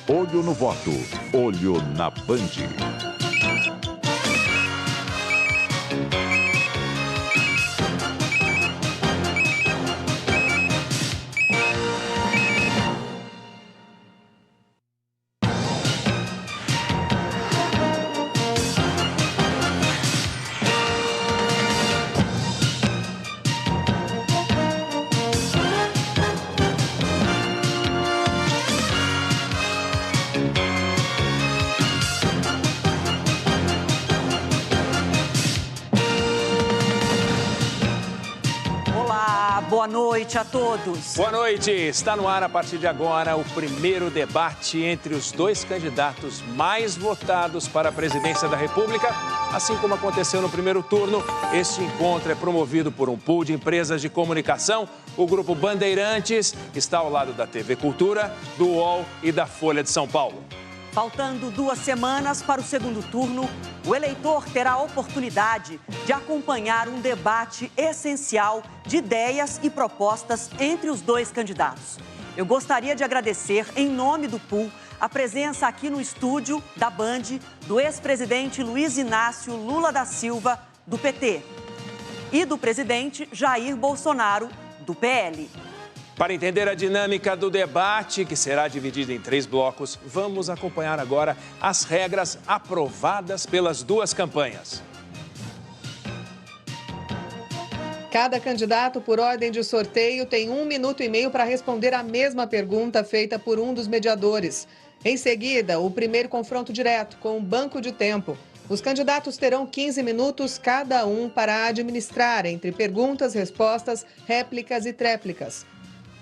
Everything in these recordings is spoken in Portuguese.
Olho no voto. Olho na Band. Boa noite a todos. Boa noite. Está no ar a partir de agora o primeiro debate entre os dois candidatos mais votados para a presidência da República. Assim como aconteceu no primeiro turno, este encontro é promovido por um pool de empresas de comunicação. O Grupo Bandeirantes está ao lado da TV Cultura, do UOL e da Folha de São Paulo. Faltando 2 semanas para o segundo turno, o eleitor terá a oportunidade de acompanhar um debate essencial de ideias e propostas entre os dois candidatos. Eu gostaria de agradecer, em nome do pool, a presença aqui no estúdio da Band do ex-presidente Luiz Inácio Lula da Silva, do PT, e do presidente Jair Bolsonaro, do PL. Para entender a dinâmica do debate, que será dividido em 3 blocos, vamos acompanhar agora as regras aprovadas pelas duas campanhas. Cada candidato, por ordem de sorteio, tem 1 minuto e meio para responder a mesma pergunta feita por um dos mediadores. Em seguida, o primeiro confronto direto, com um banco de tempo. Os candidatos terão 15 minutos cada um para administrar entre perguntas, respostas, réplicas e tréplicas.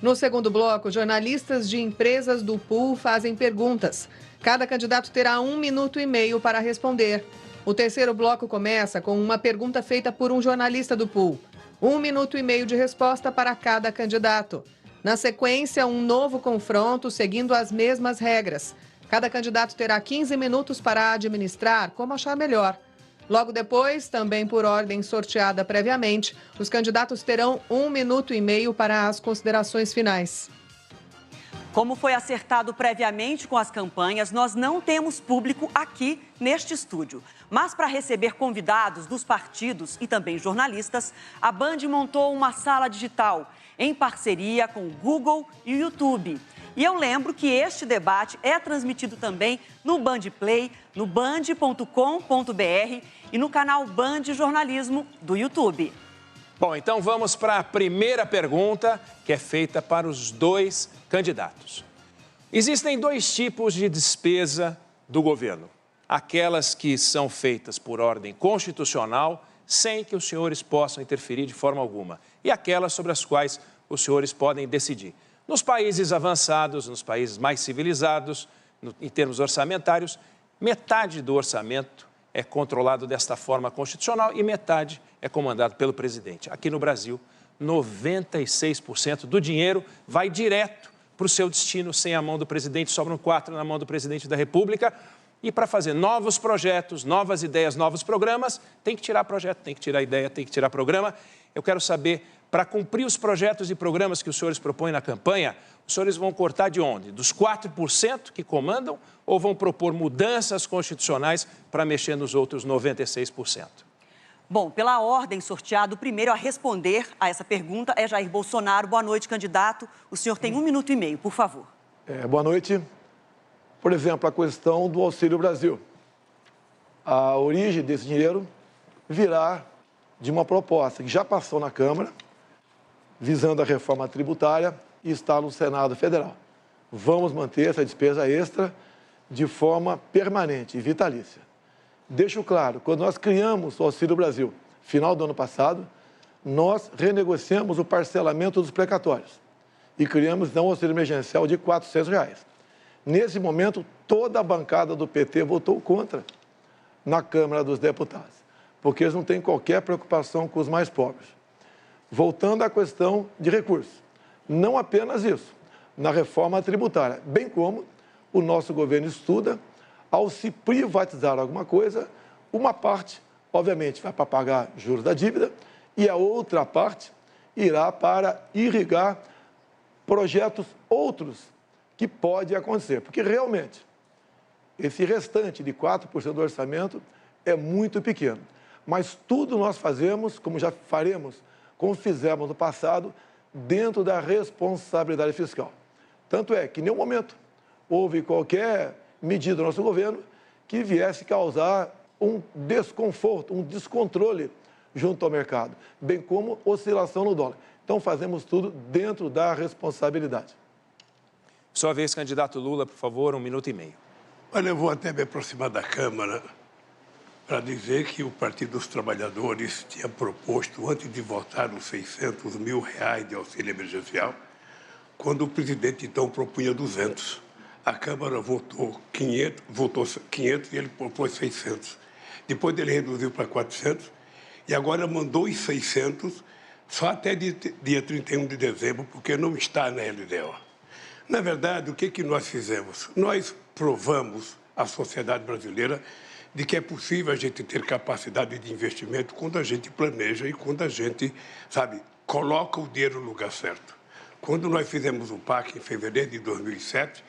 No segundo bloco, jornalistas de empresas do pool fazem perguntas. Cada candidato terá 1 minuto e meio para responder. O terceiro bloco começa com uma pergunta feita por um jornalista do pool. 1 minuto e meio de resposta para cada candidato. Na sequência, um novo confronto seguindo as mesmas regras. Cada candidato terá 15 minutos para administrar como achar melhor. Logo depois, também por ordem sorteada previamente, os candidatos terão 1 minuto e meio para as considerações finais. Como foi acertado previamente com as campanhas, nós não temos público aqui neste estúdio. Mas para receber convidados dos partidos e também jornalistas, a Band montou uma sala digital em parceria com o Google e o YouTube. E eu lembro que este debate é transmitido também no Band Play, no band.com.br e no canal Band Jornalismo do YouTube. Bom, então vamos para a primeira pergunta, que é feita para os dois candidatos. Existem 2 tipos de despesa do governo. Aquelas que são feitas por ordem constitucional, sem que os senhores possam interferir de forma alguma. E aquelas sobre as quais os senhores podem decidir. Nos países avançados, nos países mais civilizados, em termos orçamentários, metade do orçamento é controlado desta forma constitucional e metade é comandado pelo presidente. Aqui no Brasil, 96% do dinheiro vai direto para o seu destino, sem a mão do presidente, sobram 4 na mão do presidente da República. E para fazer novos projetos, novas ideias, novos programas, tem que tirar projeto, tem que tirar ideia, tem que tirar programa. Eu quero saber, para cumprir os projetos e programas que os senhores propõem na campanha, os senhores vão cortar de onde? Dos 4% que comandam ou vão propor mudanças constitucionais para mexer nos outros 96%? Bom, pela ordem sorteada, o primeiro a responder a essa pergunta é Jair Bolsonaro. Boa noite, candidato. O senhor tem 1 minuto e meio, por favor. Boa noite. Por exemplo, a questão do Auxílio Brasil. A origem desse dinheiro virá de uma proposta que já passou na Câmara, visando a reforma tributária, e está no Senado Federal. Vamos manter essa despesa extra de forma permanente e vitalícia. Deixo claro, quando nós criamos o Auxílio Brasil, final do ano passado, nós renegociamos o parcelamento dos precatórios e criamos um auxílio emergencial de R$ 400. Nesse momento, toda a bancada do PT votou contra na Câmara dos Deputados, porque eles não têm qualquer preocupação com os mais pobres. Voltando à questão de recursos, não apenas isso, na reforma tributária, bem como o nosso governo estuda, ao se privatizar alguma coisa, uma parte, obviamente, vai para pagar juros da dívida e a outra parte irá para irrigar projetos outros que pode acontecer. Porque realmente, esse restante de 4% do orçamento é muito pequeno. Mas tudo nós fazemos, como já faremos, como fizemos no passado, dentro da responsabilidade fiscal. Tanto é que, em nenhum momento, houve qualquer medida do nosso governo que viesse causar um desconforto, um descontrole junto ao mercado, bem como oscilação no dólar. Então, fazemos tudo dentro da responsabilidade. Sua vez, candidato Lula, por favor, 1 minuto e meio. Olha, eu vou até me aproximar da Câmara para dizer que o Partido dos Trabalhadores tinha proposto, antes de votar os R$600 mil de auxílio emergencial, quando o presidente, então, propunha 200. A Câmara votou 500 e ele propôs 600. Depois ele reduziu para 400 e agora mandou os 600 só até dia 31 de dezembro, porque não está na LDO. Na verdade, o que nós fizemos? Nós provamos à sociedade brasileira de que é possível a gente ter capacidade de investimento quando a gente planeja e quando a gente, coloca o dinheiro no lugar certo. Quando nós fizemos o PAC em fevereiro de 2007,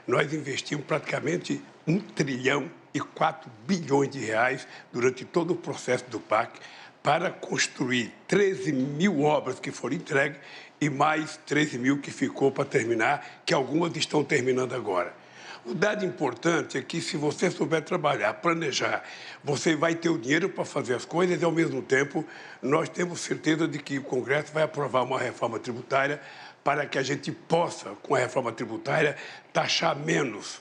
nós investimos praticamente 1,4 trilhão de reais durante todo o processo do PAC para construir 13 mil obras que foram entregues e mais 13 mil que ficou para terminar, que algumas estão terminando agora. O dado importante é que, se você souber trabalhar, planejar, você vai ter o dinheiro para fazer as coisas e, ao mesmo tempo, nós temos certeza de que o Congresso vai aprovar uma reforma tributária para que a gente possa, com a reforma tributária, taxar menos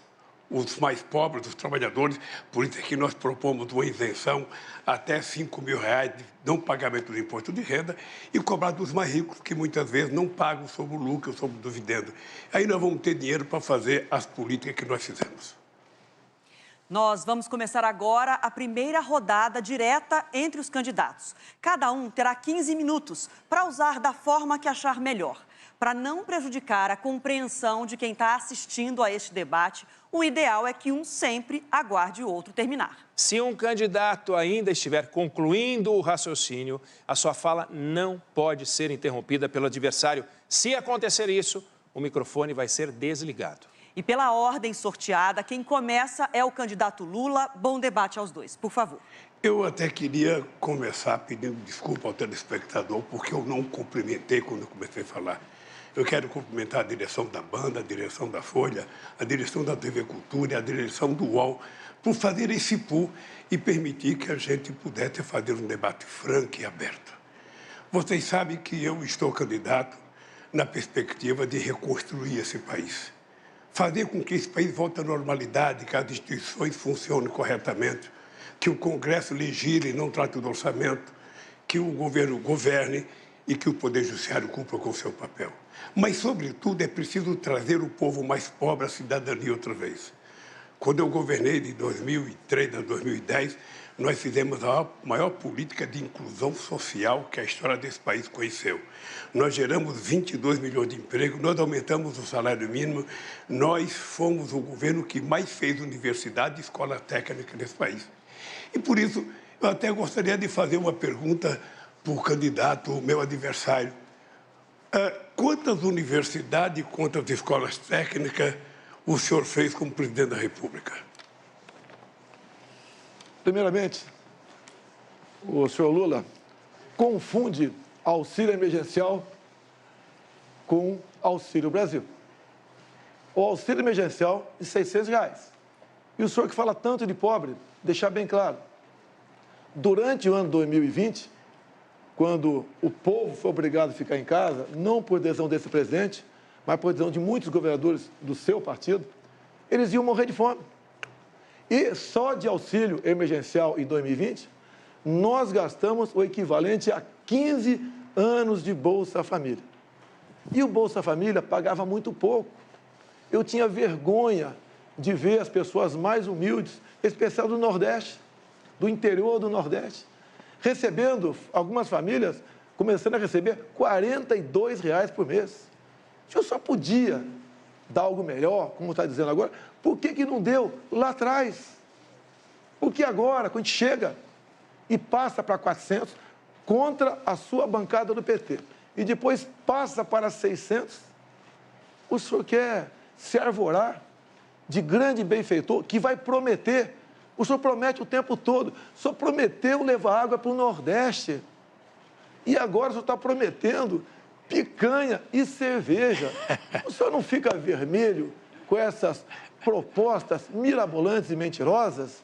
os mais pobres, os trabalhadores. Por isso é que nós propomos uma isenção até R$5 mil de não pagamento do imposto de renda e cobrar dos mais ricos, que muitas vezes não pagam sobre o lucro, sobre o dividendo. Aí nós vamos ter dinheiro para fazer as políticas que nós fizemos. Nós vamos começar agora a primeira rodada direta entre os candidatos. Cada um terá 15 minutos para usar da forma que achar melhor. Para não prejudicar a compreensão de quem está assistindo a este debate, o ideal é que um sempre aguarde o outro terminar. Se um candidato ainda estiver concluindo o raciocínio, a sua fala não pode ser interrompida pelo adversário. Se acontecer isso, o microfone vai ser desligado. E pela ordem sorteada, quem começa é o candidato Lula. Bom debate aos dois, por favor. Eu até queria começar pedindo desculpa ao telespectador, porque eu não cumprimentei quando eu comecei a falar. Eu quero cumprimentar a direção da Banda, a direção da Folha, a direção da TV Cultura e a direção do UOL por fazer esse pool e permitir que a gente pudesse fazer um debate franco e aberto. Vocês sabem que eu estou candidato na perspectiva de reconstruir esse país. Fazer com que esse país volte à normalidade, que as instituições funcionem corretamente, que o Congresso legisle e não trate do orçamento, que o governo governe e que o Poder Judiciário cumpra com o seu papel. Mas, sobretudo, é preciso trazer o povo mais pobre à cidadania outra vez. Quando eu governei de 2003 a 2010, nós fizemos a maior política de inclusão social que a história desse país conheceu. Nós geramos 22 milhões de empregos, nós aumentamos o salário mínimo, nós fomos o governo que mais fez universidade e escola técnica nesse país. E, por isso, eu até gostaria de fazer uma pergunta para o candidato, o meu adversário. Quantas universidades e quantas escolas técnicas o senhor fez como presidente da República? Primeiramente, o senhor Lula confunde auxílio emergencial com Auxílio Brasil. O auxílio emergencial de R$600. E o senhor que fala tanto de pobre, deixar bem claro, durante o ano 2020, quando o povo foi obrigado a ficar em casa, não por decisão desse presidente, mas por decisão de muitos governadores do seu partido, eles iam morrer de fome. E só de auxílio emergencial em 2020, nós gastamos o equivalente a 15 anos de Bolsa Família. E o Bolsa Família pagava muito pouco. Eu tinha vergonha de ver as pessoas mais humildes, em especial do Nordeste, do interior do Nordeste, recebendo, algumas famílias, começando a receber R$42 por mês. O senhor só podia dar algo melhor, como está dizendo agora, por que não deu lá atrás? Porque agora, quando a gente chega e passa para 400, contra a sua bancada do PT, e depois passa para 600, o senhor quer se arvorar de grande benfeitor que vai prometer. O senhor promete o tempo todo. O senhor prometeu levar água para o Nordeste. E agora o senhor está prometendo picanha e cerveja. O senhor não fica vermelho com essas propostas mirabolantes e mentirosas?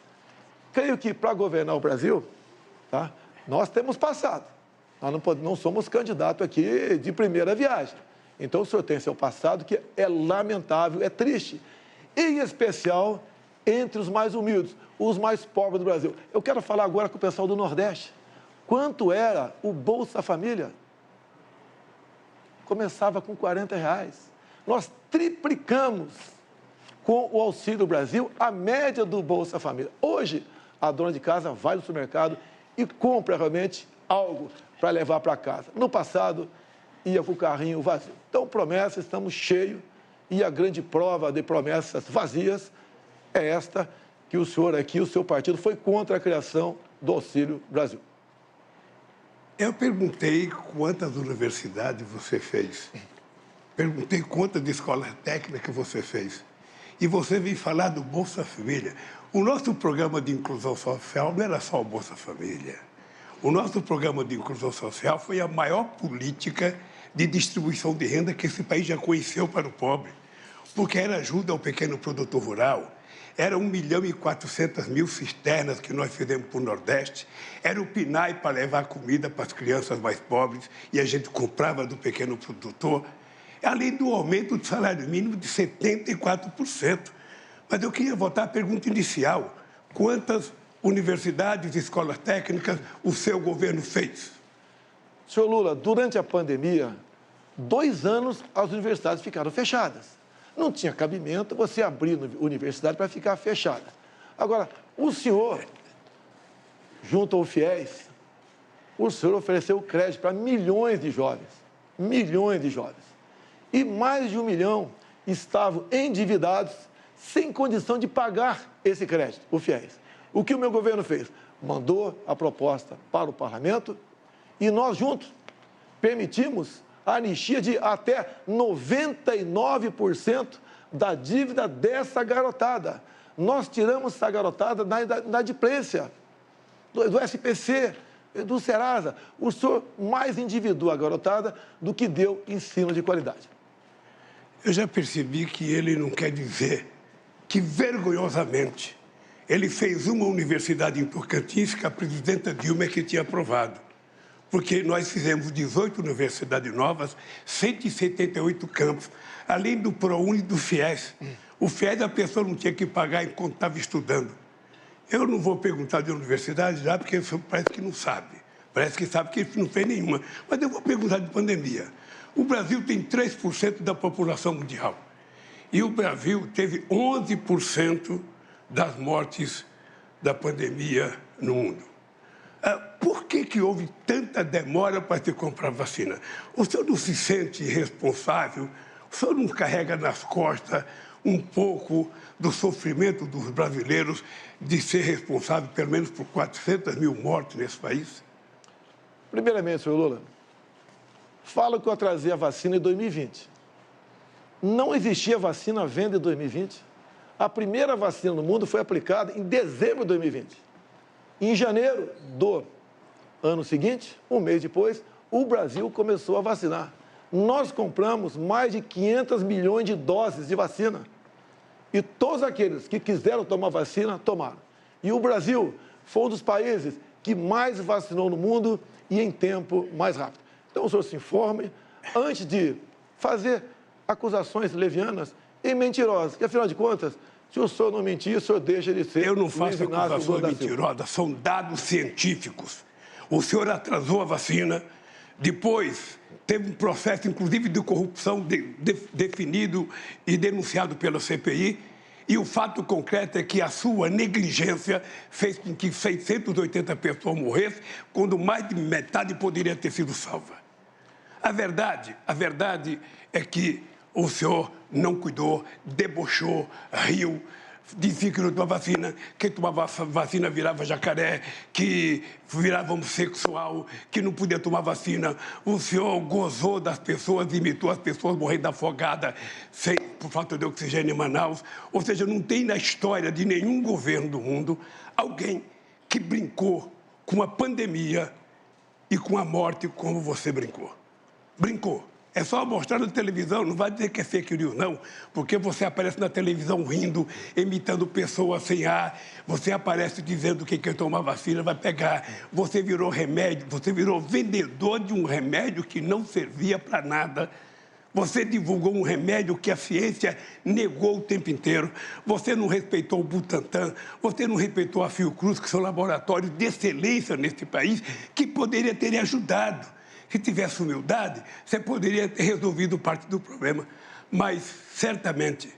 Creio que para governar o Brasil, tá, nós temos passado. Nós não somos candidatos aqui de primeira viagem. Então o senhor tem seu passado que é lamentável, é triste. Em especial entre os mais humildes, os mais pobres do Brasil. Eu quero falar agora com o pessoal do Nordeste. Quanto era o Bolsa Família? Começava com R$40. Nós triplicamos com o Auxílio Brasil a média do Bolsa Família. Hoje, a dona de casa vai no supermercado e compra realmente algo para levar para casa. No passado, ia com o carrinho vazio. Então, promessas, estamos cheios e a grande prova de promessas vazias é esta que o senhor aqui, o seu partido, foi contra a criação do Auxílio Brasil. Eu perguntei quantas universidades você fez. Perguntei quantas escolas técnicas você fez. E você veio falar do Bolsa Família. O nosso programa de inclusão social não era só o Bolsa Família. O nosso programa de inclusão social foi a maior política de distribuição de renda que esse país já conheceu para o pobre. Porque era ajuda ao pequeno produtor rural, era 1.400.000 cisternas que nós fizemos para o Nordeste, era o PNAE para levar comida para as crianças mais pobres e a gente comprava do pequeno produtor, além do aumento do salário mínimo de 74%. Mas eu queria voltar à pergunta inicial. Quantas universidades e escolas técnicas o seu governo fez? Senhor Lula, durante a pandemia, 2 anos as universidades ficaram fechadas. Não tinha cabimento você abrir a universidade para ficar fechada. Agora, o senhor, junto ao FIES, o senhor ofereceu crédito para milhões de jovens. Milhões de jovens. E mais de 1 milhão estavam endividados, sem condição de pagar esse crédito, o FIES. O que o meu governo fez? Mandou a proposta para o parlamento e nós juntos permitimos a anistia de até 99% da dívida dessa garotada. Nós tiramos essa garotada da inadimplência, do SPC, do Serasa. O senhor mais endividou a garotada do que deu ensino de qualidade. Eu já percebi que ele não quer dizer que, vergonhosamente, ele fez uma universidade em Tocantins que a presidenta Dilma é que tinha aprovado. Porque nós fizemos 18 universidades novas, 178 campos, além do ProUni e do FIES. O FIES a pessoa não tinha que pagar enquanto estava estudando. Eu não vou perguntar de universidade já, porque parece que não sabe. Parece que sabe que ele não fez nenhuma. Mas eu vou perguntar de pandemia. O Brasil tem 3% da população mundial. E o Brasil teve 11% das mortes da pandemia no mundo. Por que houve tanta demora para se comprar vacina? O senhor não se sente responsável? O senhor não carrega nas costas um pouco do sofrimento dos brasileiros de ser responsável, pelo menos, por 400.000 mortes nesse país? Primeiramente, senhor Lula, falo que eu atrasei a vacina em 2020. Não existia vacina à venda em 2020. A primeira vacina no mundo foi aplicada em dezembro de 2020. Em janeiro do ano seguinte, um mês depois, o Brasil começou a vacinar. Nós compramos mais de 500 milhões de doses de vacina. E todos aqueles que quiseram tomar vacina, tomaram. E o Brasil foi um dos países que mais vacinou no mundo e em tempo mais rápido. Então, o senhor se informe antes de fazer acusações levianas e mentirosas, que, afinal de contas, se o senhor não mentir, o senhor deixa de ser... Eu não faço acusações mentirosas, são dados científicos. O senhor atrasou a vacina, depois teve um processo, inclusive, de corrupção definido e denunciado pela CPI, e o fato concreto é que a sua negligência fez com que 680 pessoas morressem, quando mais de metade poderia ter sido salva. A verdade é que o senhor não cuidou, debochou, riu, dizia que não tomava vacina, quem tomava vacina virava jacaré, que virava homossexual, que não podia tomar vacina. O senhor gozou das pessoas, imitou as pessoas morrendo afogada por falta de oxigênio em Manaus. Ou seja, não tem na história de nenhum governo do mundo alguém que brincou com a pandemia e com a morte como você brincou. Brincou. É só mostrar na televisão, não vai dizer que é fake news, não, porque você aparece na televisão rindo, imitando pessoas sem ar, você aparece dizendo que quem tomar vacina vai pegar, você virou remédio, você virou vendedor de um remédio que não servia para nada, você divulgou um remédio que a ciência negou o tempo inteiro, você não respeitou o Butantan, você não respeitou a Fiocruz, que são laboratórios de excelência nesse país, que poderia ter ajudado. Se tivesse humildade, você poderia ter resolvido parte do problema. Mas, certamente,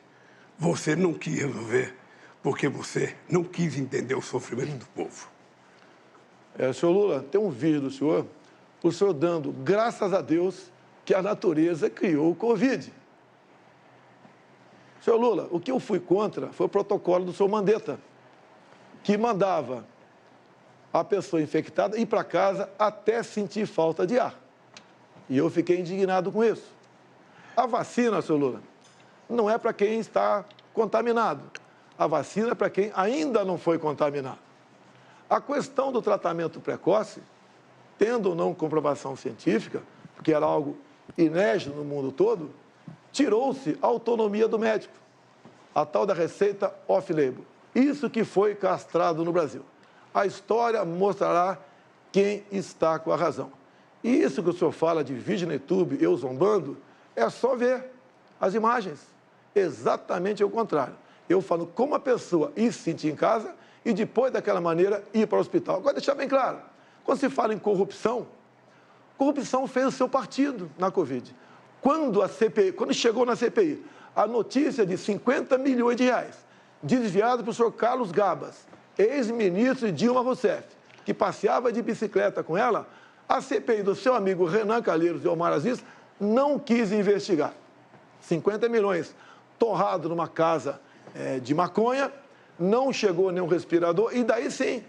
você não quis resolver, porque você não quis entender o sofrimento do povo. Senhor Lula, tem um vídeo do senhor, o senhor dando graças a Deus que a natureza criou o Covid. Senhor Lula, o que eu fui contra foi o protocolo do senhor Mandetta, que mandava a pessoa infectada ir para casa até sentir falta de ar. E eu fiquei indignado com isso. A vacina, senhor Lula, não é para quem está contaminado. A vacina é para quem ainda não foi contaminado. A questão do tratamento precoce, tendo ou não comprovação científica, porque era algo inédito no mundo todo, tirou-se a autonomia do médico, a tal da receita off-label. Isso que foi castrado no Brasil. A história mostrará quem está com a razão. E isso que o senhor fala de vídeo no YouTube, eu zombando, é só ver as imagens. Exatamente o contrário. Eu falo como a pessoa ir se sentir em casa e depois daquela maneira ir para o hospital. Agora, deixar bem claro, quando se fala em corrupção, corrupção fez o seu partido na Covid. Quando chegou na CPI, a notícia de 50 milhões de reais desviado para o senhor Carlos Gabas, ex-ministro de Dilma Rousseff, que passeava de bicicleta com ela, a CPI do seu amigo Renan Calheiros e Omar Aziz não quis investigar. 50 milhões torrado numa casa de maconha, não chegou nenhum respirador, e daí sim,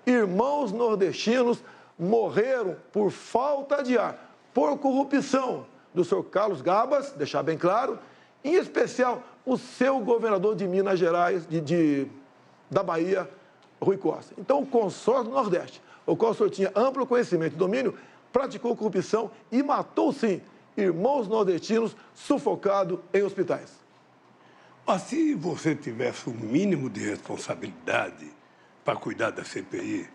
irmãos nordestinos morreram por falta de ar, por corrupção do senhor Carlos Gabas, deixar bem claro, em especial o seu governador de Minas Gerais, da Bahia, Rui Costa. Então, o consórcio do Nordeste, o qual o senhor tinha amplo conhecimento e domínio, praticou corrupção e matou, sim, irmãos nordestinos sufocados em hospitais. Mas se você tivesse um mínimo de responsabilidade para cuidar da CPI,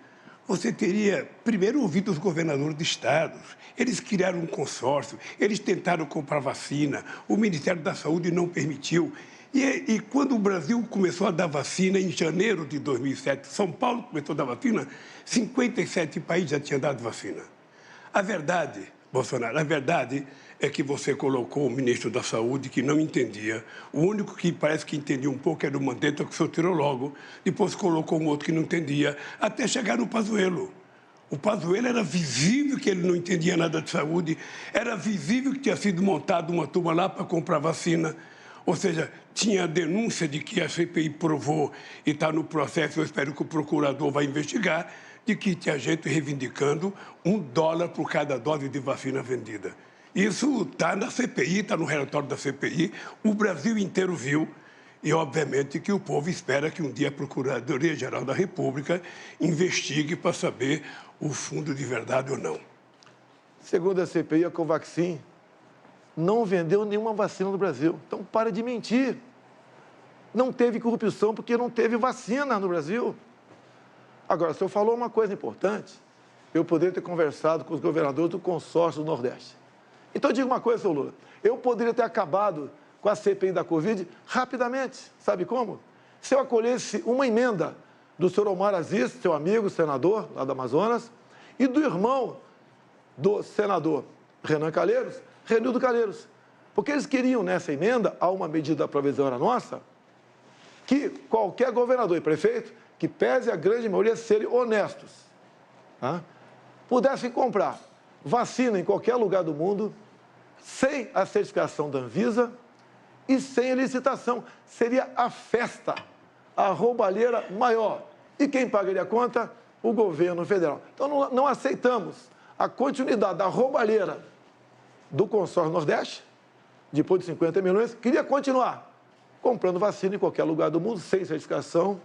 você teria, primeiro, ouvido os governadores de estados. Eles criaram um consórcio, eles tentaram comprar vacina, o Ministério da Saúde não permitiu. E quando o Brasil começou a dar vacina, em janeiro de 2007, São Paulo começou a dar vacina, 57 países já tinham dado vacina. A verdade, Bolsonaro, a verdade é que você colocou o ministro da Saúde que não entendia. O único que parece que entendia um pouco era o Mandetta, que o senhor tirou logo. Depois colocou um outro que não entendia, até chegar no Pazuello. O Pazuello era visível que ele não entendia nada de saúde, era visível que tinha sido montada uma turma lá para comprar vacina. Ou seja, tinha a denúncia de que a CPI provou e está no processo, eu espero que o procurador vai investigar, de que tinha gente reivindicando $1 por cada dose de vacina vendida. Isso está na CPI, está no relatório da CPI, o Brasil inteiro viu e, obviamente, que o povo espera que um dia a Procuradoria-Geral da República investigue para saber o fundo de verdade ou não. Segundo a CPI, a Covaxin não vendeu nenhuma vacina no Brasil. Então, para de mentir. Não teve corrupção porque não teve vacina no Brasil. Agora, o senhor falou uma coisa importante. Eu poderia ter conversado com os governadores do consórcio do Nordeste. Então, eu digo uma coisa, senhor Lula. Eu poderia ter acabado com a CPI da Covid rapidamente. Sabe como? Se eu acolhesse uma emenda do senhor Omar Aziz, seu amigo, senador, lá do Amazonas, e do irmão do senador Renan Calheiros, Renildo Calheiros. Porque eles queriam, nessa emenda, a uma medida provisória nossa, que qualquer governador e prefeito, que pese a grande maioria serem honestos, pudessem comprar vacina em qualquer lugar do mundo, sem a certificação da Anvisa e sem a licitação. Seria a a roubalheira maior. E quem pagaria a conta? O governo federal. Então, não aceitamos a continuidade da roubalheira do consórcio Nordeste, depois de 50 milhões, queria continuar comprando vacina em qualquer lugar do mundo, sem certificação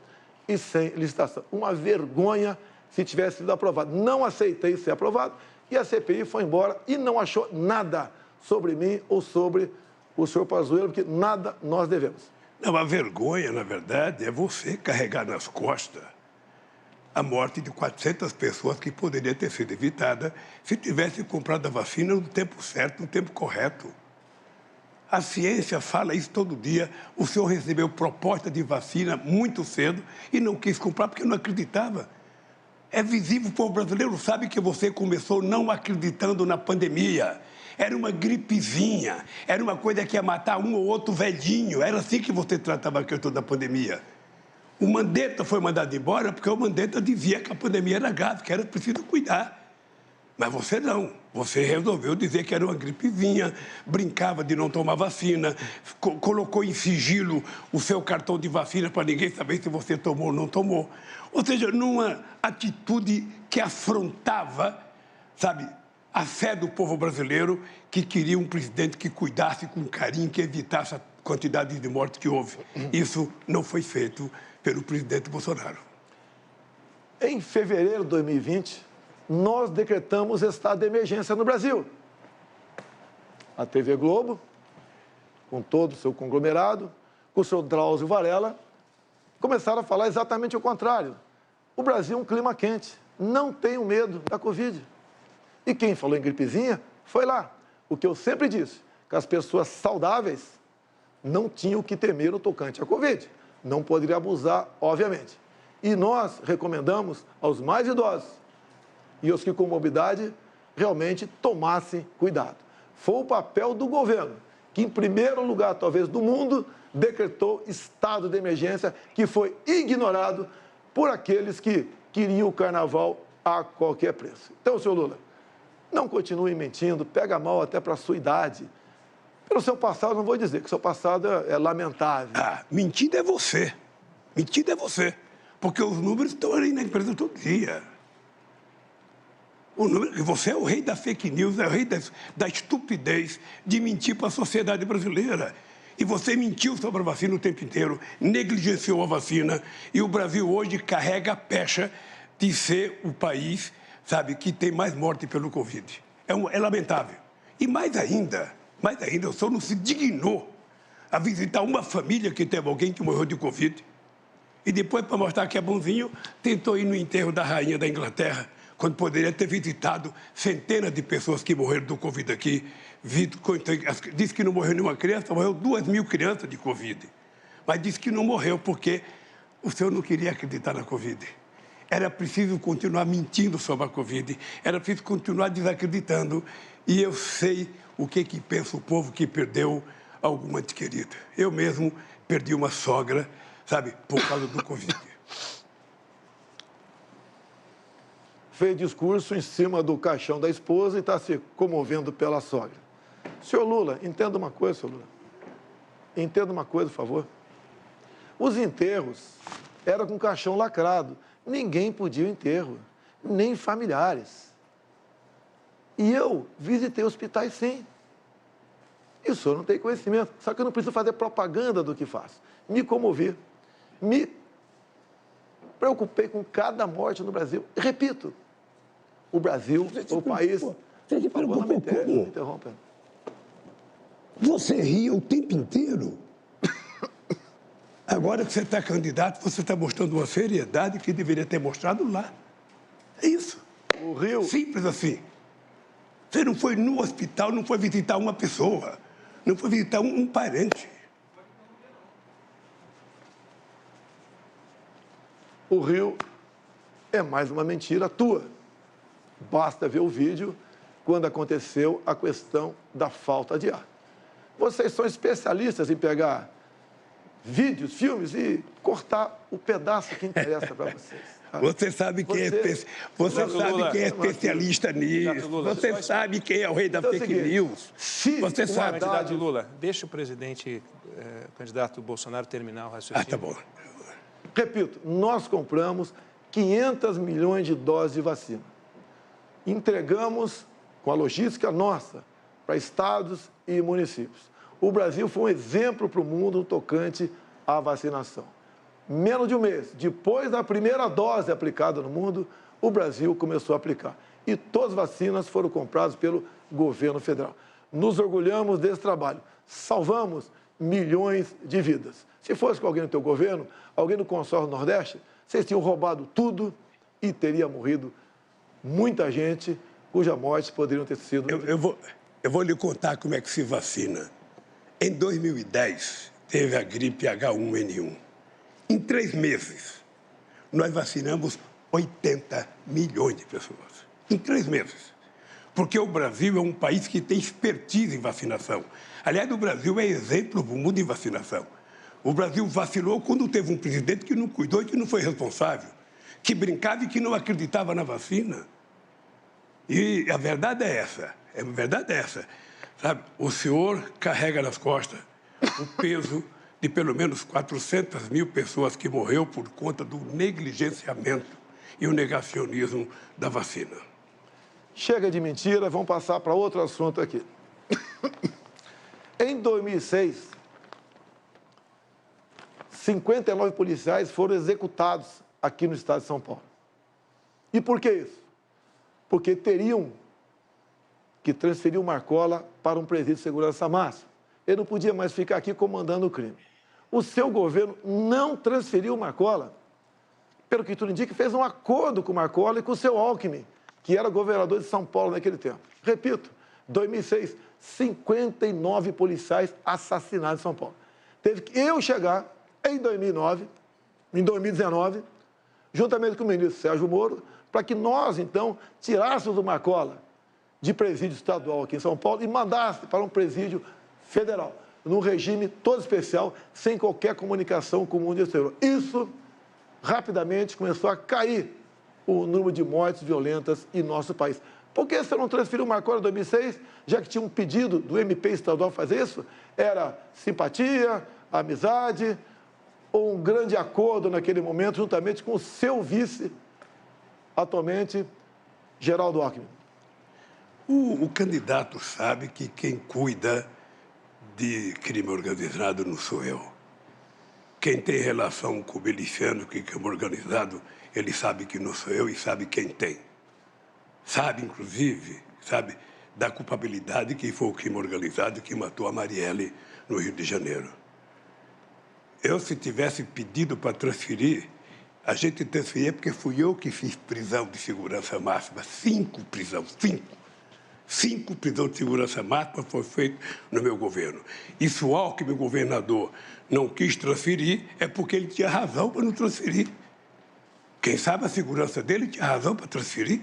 e sem licitação. Uma vergonha se tivesse sido aprovado. Não aceitei ser aprovado e a CPI foi embora e não achou nada sobre mim ou sobre o senhor Pazuello, porque nada nós devemos. Não, a vergonha, na verdade, é você carregar nas costas a morte de 400 pessoas que poderia ter sido evitada se tivesse comprado a vacina no tempo certo, no tempo correto. A ciência fala isso todo dia. O senhor recebeu proposta de vacina muito cedo e não quis comprar porque não acreditava. É visível, o povo brasileiro sabe que você começou não acreditando na pandemia. Era uma gripezinha, era uma coisa que ia matar um ou outro velhinho. Era assim que você tratava a questão da pandemia. O Mandetta foi mandado embora porque o Mandetta dizia que a pandemia era grave, que era preciso cuidar. Mas você não. Você resolveu dizer que era uma gripezinha, brincava de não tomar vacina, colocou em sigilo o seu cartão de vacina para ninguém saber se você tomou ou não tomou. Ou seja, numa atitude que afrontava, sabe, a fé do povo brasileiro, que queria um presidente que cuidasse com carinho, que evitasse a quantidade de mortes que houve. Isso não foi feito pelo presidente Bolsonaro. Em fevereiro de 2020, nós decretamos estado de emergência no Brasil. A TV Globo, com todo o seu conglomerado, com o seu Drauzio Varela, começaram a falar exatamente o contrário. O Brasil é um clima quente, não tenham medo da Covid. E quem falou em gripezinha foi lá. O que eu sempre disse, que as pessoas saudáveis não tinham o que temer no tocante à Covid. Não poderia abusar, obviamente. E nós recomendamos aos mais idosos e aos que com morbidade realmente tomassem cuidado. Foi o papel do governo, que em primeiro lugar, talvez, do mundo, decretou estado de emergência, que foi ignorado por aqueles que queriam o carnaval a qualquer preço. Então, senhor Lula, não continue mentindo, pega mal até para a sua idade. Pelo seu passado, não vou dizer que o seu passado é lamentável. Ah, mentira é você. Mentira é você. Porque os números estão ali na empresa todo dia. Você é o rei da fake news, é o rei da estupidez de mentir para a sociedade brasileira. E você mentiu sobre a vacina o tempo inteiro, negligenciou a vacina, e o Brasil hoje carrega a pecha de ser o país, sabe, que tem mais morte pelo Covid. É lamentável. E mais ainda, o senhor não se dignou a visitar uma família que teve alguém que morreu de Covid. E depois, para mostrar que é bonzinho, tentou ir no enterro da rainha da Inglaterra, quando poderia ter visitado centenas de pessoas que morreram do Covid aqui. Disse que não morreu nenhuma criança, morreu 2.000 crianças de Covid. Mas disse que não morreu porque o senhor não queria acreditar na Covid. Era preciso continuar mentindo sobre a Covid, era preciso continuar desacreditando. E eu sei o que pensa o povo que perdeu alguma ente querida. Eu mesmo perdi uma sogra, sabe, por causa do Covid. Fez discurso em cima do caixão da esposa e está se comovendo pela sogra. Senhor Lula, entenda uma coisa, senhor Lula. Entenda uma coisa, por favor. Os enterros eram com caixão lacrado. Ninguém podia o enterro, nem familiares. E eu visitei hospitais, sim. E o senhor não tem conhecimento. Só que eu não preciso fazer propaganda do que faço. Me comovi. Me preocupei com cada morte no Brasil. Repito, o Brasil, o país... Você se preocupou me interrompendo. Você ria o tempo inteiro. Agora que você está candidato, você está mostrando uma seriedade que deveria ter mostrado lá. É isso. O Rio... Simples assim. Você não foi no hospital, não foi visitar uma pessoa, não foi visitar um parente. O Rio é mais uma mentira tua. Basta ver o vídeo quando aconteceu a questão da falta de ar. Vocês são especialistas em pegar vídeos, filmes e cortar o pedaço que interessa para vocês. Você sabe quem é especialista nisso. Você sabe quem é o rei da fake news. Você sabe, candidato Lula, deixa o presidente, candidato Bolsonaro, terminar o raciocínio. Ah, tá bom. Repito, nós compramos 500 milhões de doses de vacina. Entregamos com a logística nossa para estados e municípios. O Brasil foi um exemplo para o mundo no tocante à vacinação. Menos de um mês, depois da primeira dose aplicada no mundo, o Brasil começou a aplicar. E todas as vacinas foram compradas pelo governo federal. Nos orgulhamos desse trabalho. Salvamos milhões de vidas. Se fosse com alguém no teu governo, alguém do consórcio Nordeste, vocês tinham roubado tudo e teria morrido muita gente cuja morte poderiam ter sido... Eu vou lhe contar como é que se vacina. Em 2010, teve a gripe H1N1. Em 3 meses, nós vacinamos 80 milhões de pessoas. Em 3 meses. Porque o Brasil é um país que tem expertise em vacinação. Aliás, o Brasil é exemplo do mundo em vacinação. O Brasil vacilou quando teve um presidente que não cuidou e que não foi responsável, que brincava e que não acreditava na vacina. E a verdade é essa. A verdade é essa. Sabe, o senhor carrega nas costas o peso de pelo menos 400 mil pessoas que morreu por conta do negligenciamento e o negacionismo da vacina. Chega de mentira, vamos passar para outro assunto aqui. Em 2006, 59 policiais foram executados aqui no estado de São Paulo. E por que isso? Porque teriam que transferir o Marcola para um presídio de segurança máxima. Ele não podia mais ficar aqui comandando o crime. O seu governo não transferiu o Marcola. Pelo que tudo indica, fez um acordo com o Marcola e com o seu Alckmin, que era governador de São Paulo naquele tempo. Repito, 2006, 59 policiais assassinados em São Paulo. Teve que eu chegar em 2019, juntamente com o ministro Sérgio Moro, para que nós, então, tirássemos o Marcola de presídio estadual aqui em São Paulo e mandasse para um presídio federal, num regime todo especial, sem qualquer comunicação com o mundo exterior. Isso, rapidamente, começou a cair o número de mortes violentas em nosso país. Por que você não transferiu o Marcola em 2006, já que tinha um pedido do MP estadual fazer isso? Era simpatia, amizade ou um grande acordo naquele momento, juntamente com o seu vice, atualmente, Geraldo Alckmin? O candidato sabe que quem cuida de crime organizado não sou eu. Quem tem relação com o miliciano, que crime organizado, ele sabe que não sou eu e sabe quem tem. Sabe, inclusive, sabe da culpabilidade que foi o crime organizado que matou a Marielle no Rio de Janeiro. Eu, se tivesse pedido para transferir, a gente transferia porque fui eu que fiz prisão de segurança máxima. 5 prisões, 5. 5 prisões de segurança máxima foi feito no meu governo. E se o Alckmin, governador, não quis transferir, é porque ele tinha razão para não transferir. Quem sabe a segurança dele tinha razão para transferir.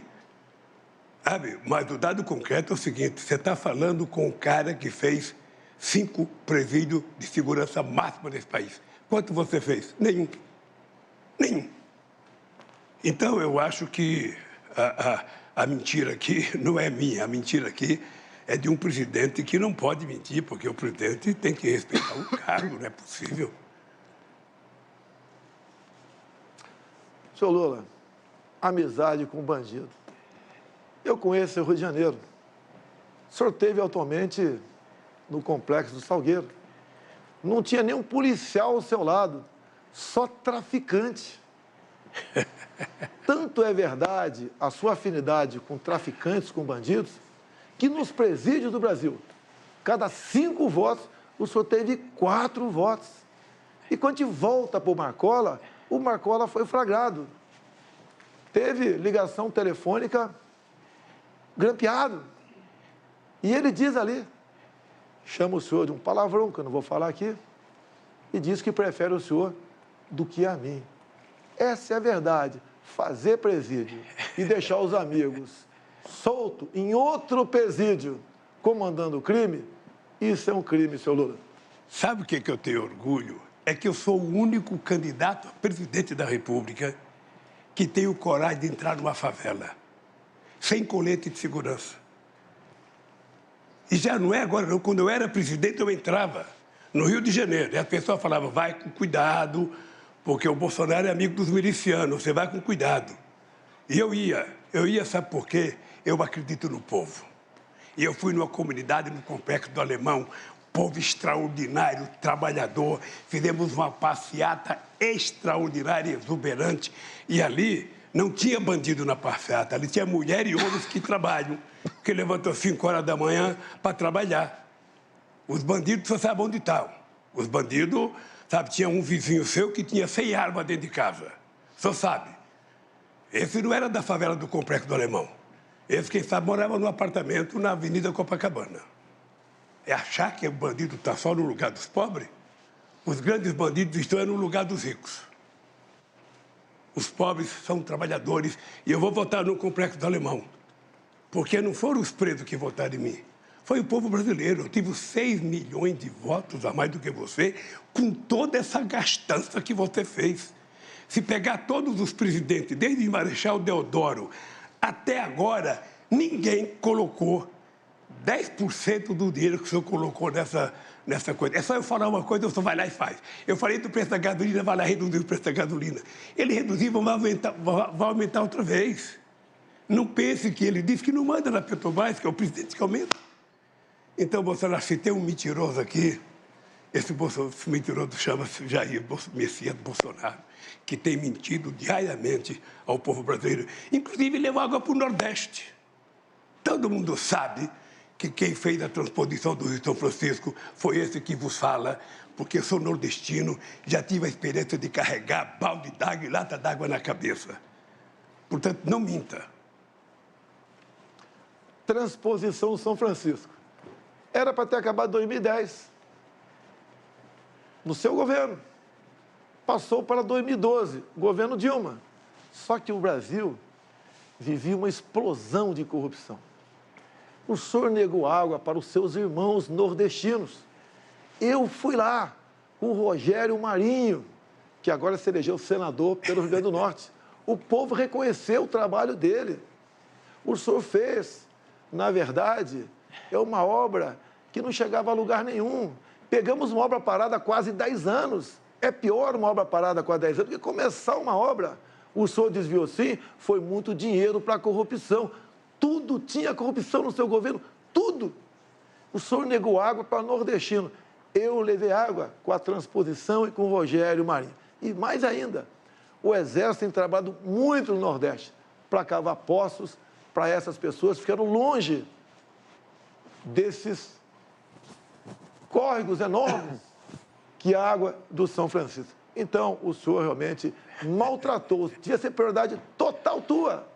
Sabe? Mas o dado concreto é o seguinte, você está falando com um cara que fez 5 presídios de segurança máxima nesse país. Quanto você fez? Nenhum. Nenhum. Então, eu acho que a mentira aqui não é minha. A mentira aqui é de um presidente que não pode mentir, porque o presidente tem que respeitar o cargo, não é possível. Senhor Lula, amizade com bandido. Eu conheço o Rio de Janeiro. O senhor esteve atualmente no Complexo do Salgueiro. Não tinha nenhum policial ao seu lado, só traficante. Tanto é verdade a sua afinidade com traficantes, com bandidos, que nos presídios do Brasil, cada 5 votos, o senhor teve 4 votos. E quando a gente volta para o Marcola foi flagrado. Teve ligação telefônica grampeado. E ele diz ali, chama o senhor de um palavrão, que eu não vou falar aqui, e diz que prefere o senhor do que a mim. Essa é a verdade. Fazer presídio e deixar os amigos soltos em outro presídio comandando o crime, isso é um crime, senhor Lula. Sabe o que eu tenho orgulho? É que eu sou o único candidato a presidente da República que tem coragem de entrar numa favela, sem colete de segurança. E já não é agora, não. Quando eu era presidente, eu entrava no Rio de Janeiro. E a pessoa falava, vai com cuidado, porque o Bolsonaro é amigo dos milicianos, você vai com cuidado. E eu ia, sabe por quê? Eu acredito no povo. E eu fui numa comunidade no Complexo do Alemão, povo extraordinário, trabalhador, fizemos uma passeata extraordinária, exuberante, e ali não tinha bandido na passeata, ali tinha mulher e homens que trabalham, que levantam às 5 horas da manhã para trabalhar. Os bandidos, você sabe onde estavam. Os bandidos, sabe, tinha um vizinho seu que tinha 100 armas dentro de casa. Você sabe. Esse não era da favela do Complexo do Alemão. Esse, quem sabe, morava num apartamento na Avenida Copacabana. É achar que o bandido está só no lugar dos pobres? Os grandes bandidos estão no lugar dos ricos. Os pobres são trabalhadores e eu vou votar no Complexo do Alemão. Porque não foram os presos que votaram em mim. Foi o povo brasileiro. Eu tive 6 milhões de votos a mais do que você, com toda essa gastança que você fez. Se pegar todos os presidentes, desde Marechal Deodoro até agora, ninguém colocou 10% do dinheiro que o senhor colocou nessa coisa. É só eu falar uma coisa, o senhor vai lá e faz. Eu falei do preço da gasolina, vai lá reduzir o preço da gasolina. Ele reduziu, vai aumentar outra vez. Não pense que ele disse que não manda na Petrobras, que é o presidente que aumenta. Então, Bolsonaro, se tem um mentiroso aqui, esse mentiroso chama-se Jair Messias Bolsonaro, que tem mentido diariamente ao povo brasileiro. Inclusive, levou água para o Nordeste. Todo mundo sabe que quem fez a transposição do Rio São Francisco foi esse que vos fala, porque eu sou nordestino, já tive a experiência de carregar balde d'água e lata d'água na cabeça. Portanto, não minta. Transposição São Francisco. Era para ter acabado em 2010. No seu governo. Passou para 2012, governo Dilma. Só que o Brasil vivia uma explosão de corrupção. O senhor negou água para os seus irmãos nordestinos. Eu fui lá com o Rogério Marinho, que agora se elegeu senador pelo Rio Grande do Norte. O povo reconheceu o trabalho dele. O senhor fez, na verdade, é uma obra que não chegava a lugar nenhum. Pegamos uma obra parada há quase 10 anos. É pior uma obra parada há quase 10 anos do que começar uma obra. O senhor desviou, sim, foi muito dinheiro para a corrupção. Tudo tinha corrupção no seu governo, tudo. O senhor negou água para nordestino. Eu levei água com a transposição e com o Rogério Marinho. E mais ainda, o Exército tem trabalhado muito no Nordeste para cavar poços para essas pessoas que ficaram longe desses córregos enormes que a água do São Francisco. Então, o senhor realmente maltratou. Devia ser prioridade total tua.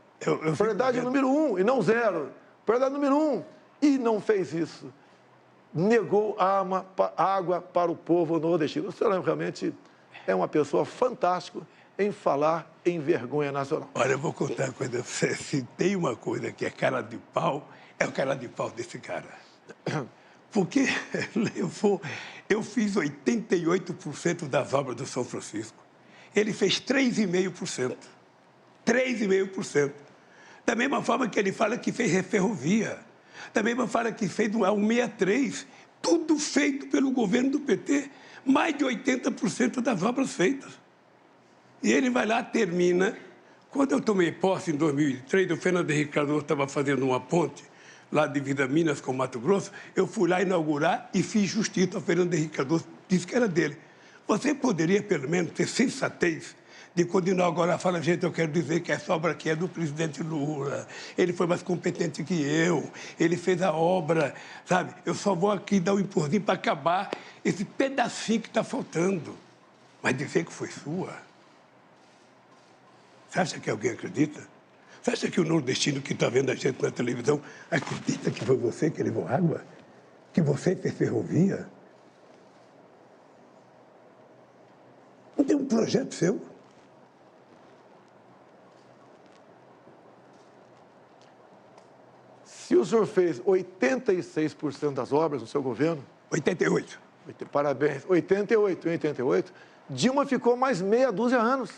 Prioridade número 1 e não 0. Prioridade número 1. E não fez isso. Negou água para o povo nordestino. O senhor realmente é uma pessoa fantástica em falar em vergonha nacional. Olha, eu vou contar uma coisa. Se tem uma coisa que é cara de pau, é o cara de pau desse cara. Porque eu fiz 88% das obras do São Francisco. Ele fez 3,5%. 3,5%. Da mesma forma que ele fala que fez ferrovia. Da mesma forma que fez o 163. Tudo feito pelo governo do PT. Mais de 80% das obras feitas. E ele vai lá, termina. Quando eu tomei posse em 2003, o Fernando Henrique Cardoso estava fazendo uma ponte lá de Vida Minas com Mato Grosso, eu fui lá inaugurar e fiz justiça ao Fernando Henrique Cardoso, disse que era dele. Você poderia, pelo menos, ter sensatez de quando inaugurar, fala, gente, eu quero dizer que essa obra aqui é do presidente Lula, ele foi mais competente que eu, ele fez a obra, sabe? Eu só vou aqui dar um empurrinho para acabar esse pedacinho que está faltando. Mas dizer que foi sua? Você acha que alguém acredita? Você acha que o nordestino que está vendo a gente na televisão acredita que foi você que levou água? Que você fez ferrovia? Não tem um projeto seu? Se o senhor fez 86% das obras no seu governo... 88. Parabéns. 88. Dilma ficou mais meia dúzia de anos.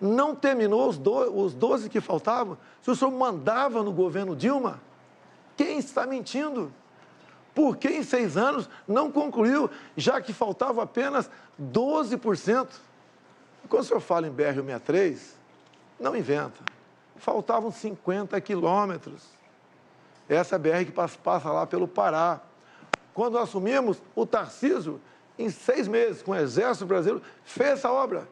Não terminou os 12 que faltavam. Se o senhor mandava no governo Dilma, quem está mentindo? Por que em 6 anos não concluiu, já que faltava apenas 12%? Quando o senhor fala em BR-163, não inventa. Faltavam 50 quilômetros. Essa BR que passa lá pelo Pará. Quando nós assumimos, o Tarcísio, em 6 meses, com o Exército Brasileiro, fez essa obra,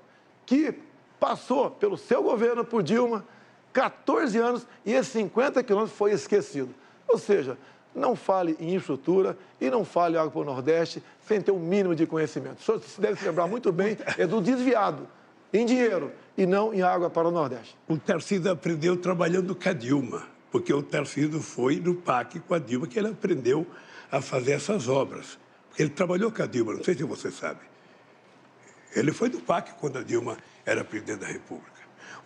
que passou pelo seu governo, por Dilma, 14 anos, e esses 50 quilômetros foi esquecido. Ou seja, não fale em infraestrutura e não fale em água para o Nordeste sem ter um mínimo de conhecimento. O senhor deve se lembrar muito bem, é do desviado em dinheiro e não em água para o Nordeste. O Tarcísio aprendeu trabalhando com a Dilma, porque o Tarcísio foi no PAC com a Dilma que ele aprendeu a fazer essas obras. Porque ele trabalhou com a Dilma, não sei se você sabe. Ele foi do PAC quando a Dilma era presidente da República.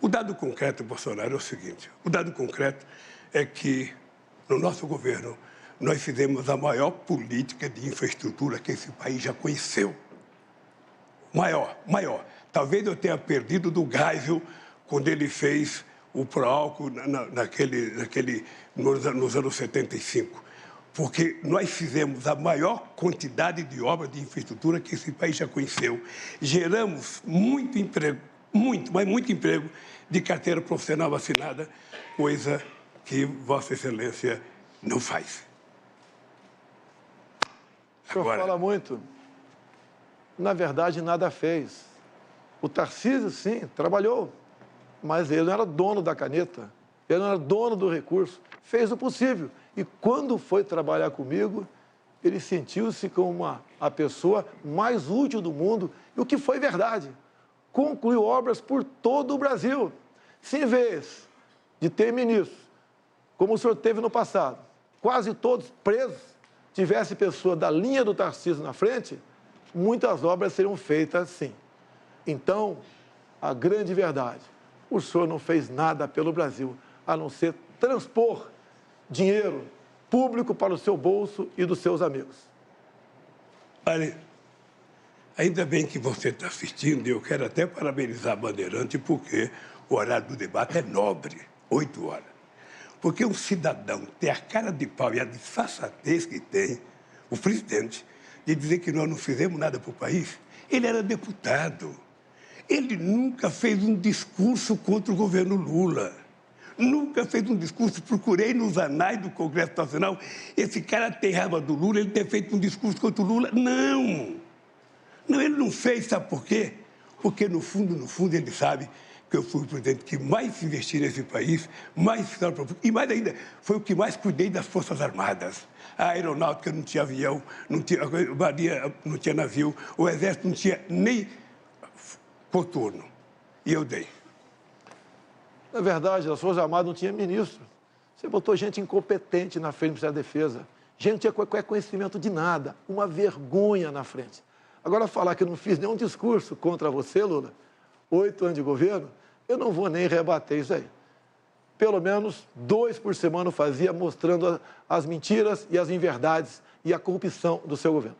O dado concreto, Bolsonaro, é o seguinte. O dado concreto é que, no nosso governo, nós fizemos a maior política de infraestrutura que esse país já conheceu. Maior. Talvez eu tenha perdido do Geisel quando ele fez o Proálcool nos anos 75. Porque nós fizemos a maior quantidade de obras de infraestrutura que esse país já conheceu. Geramos muito emprego, mas muito emprego de carteira profissional assinada, coisa que Vossa Excelência não faz. O senhor fala muito. Na verdade, nada fez. O Tarcísio, sim, trabalhou, mas ele não era dono da caneta, ele não era dono do recurso. Fez o possível. E quando foi trabalhar comigo, ele sentiu-se como a pessoa mais útil do mundo, e o que foi verdade. Concluiu obras por todo o Brasil. Se em vez de ter ministros, como o senhor teve no passado, quase todos presos, tivesse pessoa da linha do Tarcísio na frente, muitas obras seriam feitas sim. Então, a grande verdade, o senhor não fez nada pelo Brasil, a não ser transpor dinheiro público para o seu bolso e dos seus amigos. Olha, ainda bem que você está assistindo, e eu quero até parabenizar a Bandeirante, porque o horário do debate é nobre, 8 horas. Porque um cidadão tem a cara de pau e a disfarçatez que tem, o presidente, de dizer que nós não fizemos nada para o país. Ele era deputado. Ele nunca fez um discurso contra o governo Lula. Nunca fez um discurso. Procurei nos anais do Congresso Nacional. Esse cara tem raiva do Lula, ele ter feito um discurso contra o Lula. Não! Não, ele não fez, sabe por quê? Porque, no fundo, ele sabe que eu fui o presidente que mais investiu nesse país, mais fizeram e mais ainda, foi o que mais cuidei das Forças Armadas. A aeronáutica não tinha avião, a marinha não tinha navio, o exército não tinha nem coturno. E eu dei. Na verdade, as Forças Armadas não tinha ministro. Você botou gente incompetente na frente do Ministério da Defesa. Gente não tinha qualquer conhecimento de nada. Uma vergonha na frente. Agora, falar que eu não fiz nenhum discurso contra você, Lula, 8 anos de governo, eu não vou nem rebater isso aí. Pelo menos 2 por semana eu fazia, mostrando as mentiras e as inverdades e a corrupção do seu governo.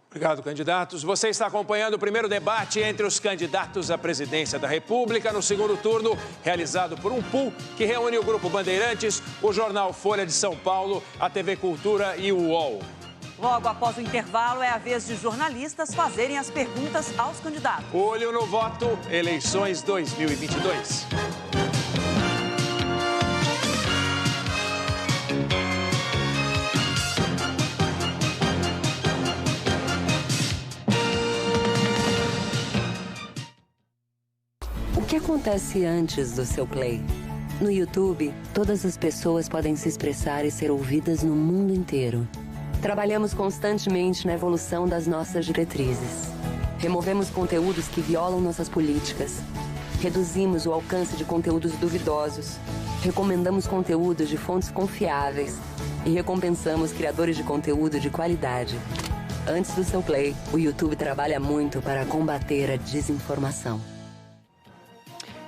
Obrigado, candidatos. Você está acompanhando o primeiro debate entre os candidatos à presidência da República no segundo turno, realizado por um pool que reúne o Grupo Bandeirantes, o jornal Folha de São Paulo, a TV Cultura e o UOL. Logo após o intervalo, é a vez de jornalistas fazerem as perguntas aos candidatos. Olho no voto, eleições 2022. O que acontece antes do seu play? No YouTube, todas as pessoas podem se expressar e ser ouvidas no mundo inteiro. Trabalhamos constantemente na evolução das nossas diretrizes. Removemos conteúdos que violam nossas políticas. Reduzimos o alcance de conteúdos duvidosos. Recomendamos conteúdos de fontes confiáveis. E recompensamos criadores de conteúdo de qualidade. Antes do seu play, o YouTube trabalha muito para combater a desinformação.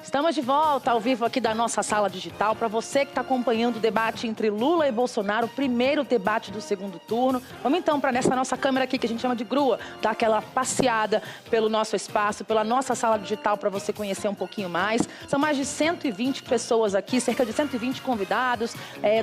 Estamos de volta ao vivo aqui da nossa sala digital. Para você que está acompanhando o debate entre Lula e Bolsonaro, o primeiro debate do segundo turno. Vamos então para nessa nossa câmera aqui, que a gente chama de grua, dar aquela passeada pelo nosso espaço, pela nossa sala digital, para você conhecer um pouquinho mais. São mais de 120 pessoas aqui, cerca de 120 convidados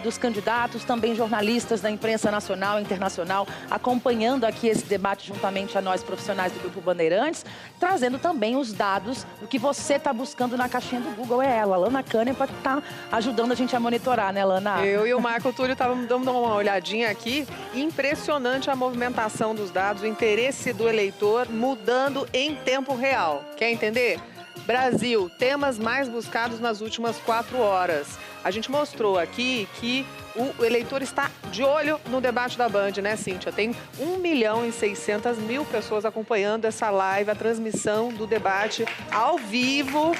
dos candidatos, também jornalistas da imprensa nacional e internacional, acompanhando aqui esse debate juntamente a nós, profissionais do Grupo Bandeirantes, trazendo também os dados do que você está buscando na caixinha do Google. É ela, Lana Canepa, que está ajudando a gente a monitorar, né, Lana? Eu e o Marco Túlio estávamos dando uma olhadinha aqui. Impressionante a movimentação dos dados, o interesse do eleitor mudando em tempo real. Quer entender? Brasil, temas mais buscados nas últimas 4 horas. A gente mostrou aqui que o eleitor está de olho no debate da Band, né, Cíntia? Tem 1.600.000 pessoas acompanhando essa live, a transmissão do debate ao vivo.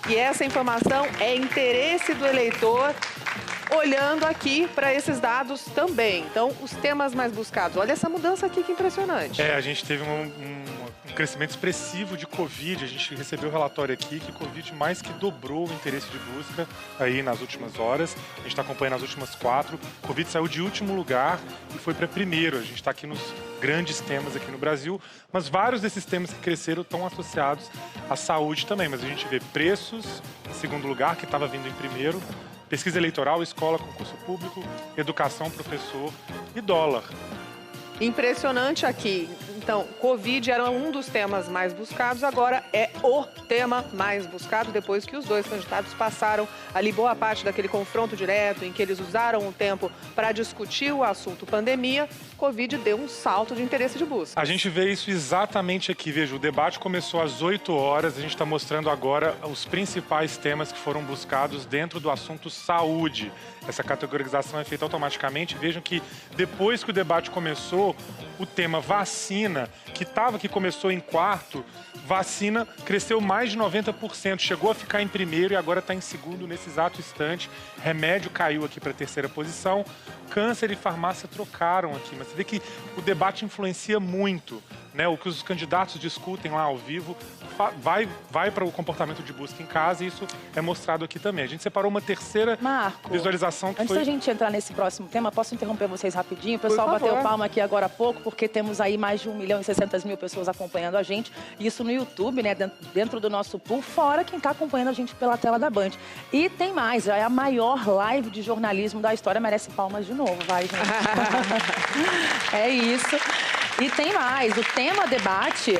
E essa informação é interesse do eleitor, olhando aqui para esses dados também. Então, os temas mais buscados. Olha essa mudança aqui, que impressionante. A gente teve um crescimento expressivo de Covid. A gente recebeu o relatório aqui que Covid mais que dobrou o interesse de busca aí nas últimas horas. A gente está acompanhando as últimas 4. Covid saiu de último lugar e foi para primeiro. A gente está aqui nos grandes temas aqui no Brasil, mas vários desses temas que cresceram estão associados à saúde também. Mas a gente vê preços em segundo lugar, que estava vindo em primeiro, pesquisa eleitoral, escola, concurso público, educação, professor e dólar. Impressionante aqui. Então, Covid era um dos temas mais buscados, agora é o tema mais buscado, depois que os dois candidatos passaram ali boa parte daquele confronto direto, em que eles usaram o tempo para discutir o assunto pandemia. Covid deu um salto de interesse de busca. A gente vê isso exatamente aqui, veja, o debate começou às 8 horas, a gente está mostrando agora os principais temas que foram buscados dentro do assunto saúde. Essa categorização é feita automaticamente. Vejam que depois que o debate começou, o tema vacina, que começou em quarto, vacina cresceu mais de 90%, chegou a ficar em primeiro e agora está em segundo nesse exato instante. Remédio caiu aqui para a terceira posição. Câncer e farmácia trocaram aqui, mas você vê que o debate influencia muito, né? O que os candidatos discutem lá ao vivo vai para o comportamento de busca em casa, e isso é mostrado aqui também. A gente separou uma terceira visualização que antes da gente entrar nesse próximo tema, posso interromper vocês rapidinho? O pessoal bateu palma aqui agora há pouco, porque temos aí mais de 1.600.000 pessoas acompanhando a gente. Isso no YouTube, né? Dentro do nosso pool, fora quem está acompanhando a gente pela tela da Band. E tem mais, já é a maior live de jornalismo da história, merece palmas de novo, vai, gente. É isso. E tem mais, o tema debate,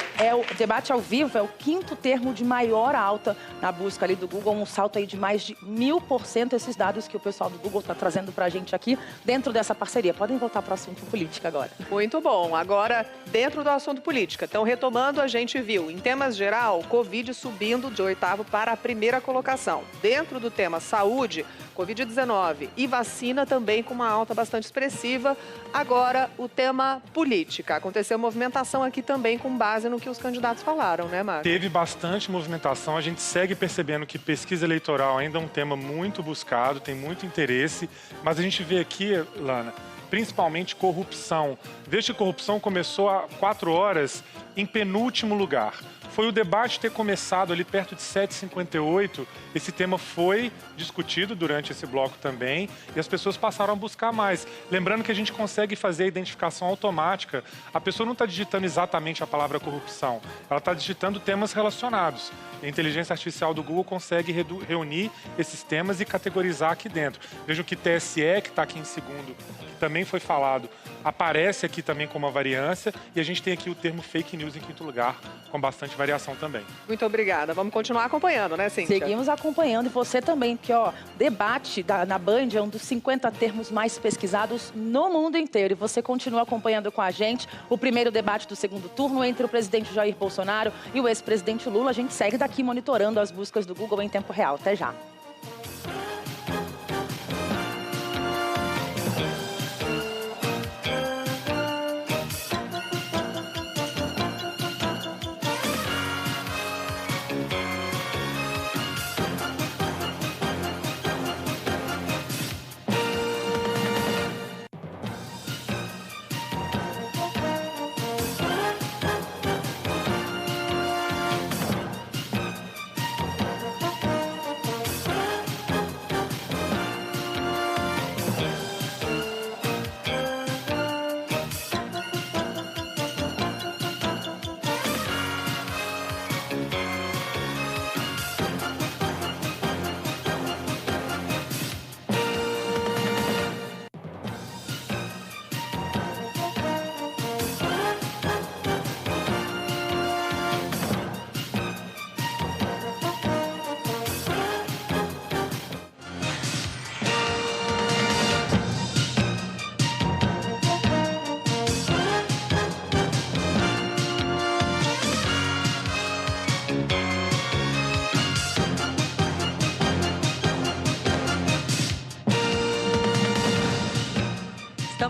o debate ao vivo, é o 5º termo de maior alta na busca ali do Google, um salto aí de mais de 1000%, esses dados que o pessoal do Google está trazendo para a gente aqui dentro dessa parceria. Podem voltar para o assunto política agora. Muito bom. Agora, dentro do assunto política. Então, retomando, a gente viu, em temas geral, Covid subindo de 8º para a primeira colocação. Dentro do tema saúde, Covid-19 e vacina também com uma alta bastante expressiva. Agora, o tema política. Aconteceu movimentação aqui também com base no que os candidatos falaram, né, Marcos? Teve bastante movimentação. A gente segue percebendo que pesquisa eleitoral ainda é um tema muito buscado, tem muito interesse. Mas a gente vê aqui, Lana, principalmente corrupção. Veja que corrupção começou há 4 horas em penúltimo lugar. Foi o debate ter começado ali perto de 7h58. Esse tema foi discutido durante esse bloco também e as pessoas passaram a buscar mais. Lembrando que a gente consegue fazer a identificação automática. A pessoa não está digitando exatamente a palavra corrupção, ela está digitando temas relacionados. A inteligência artificial do Google consegue reunir esses temas e categorizar aqui dentro. Vejam que TSE, que está aqui em segundo, que também foi falado, aparece aqui também como uma variância, e a gente tem aqui o termo fake news em 5º lugar, com bastante variação também. Muito obrigada. Vamos continuar acompanhando, né, Cíntia? Seguimos acompanhando, e você também, porque, debate na Band é um dos 50 termos mais pesquisados no mundo inteiro, e você continua acompanhando com a gente o primeiro debate do segundo turno entre o presidente Jair Bolsonaro e o ex-presidente Lula. A gente segue daqui monitorando as buscas do Google em tempo real. Até já.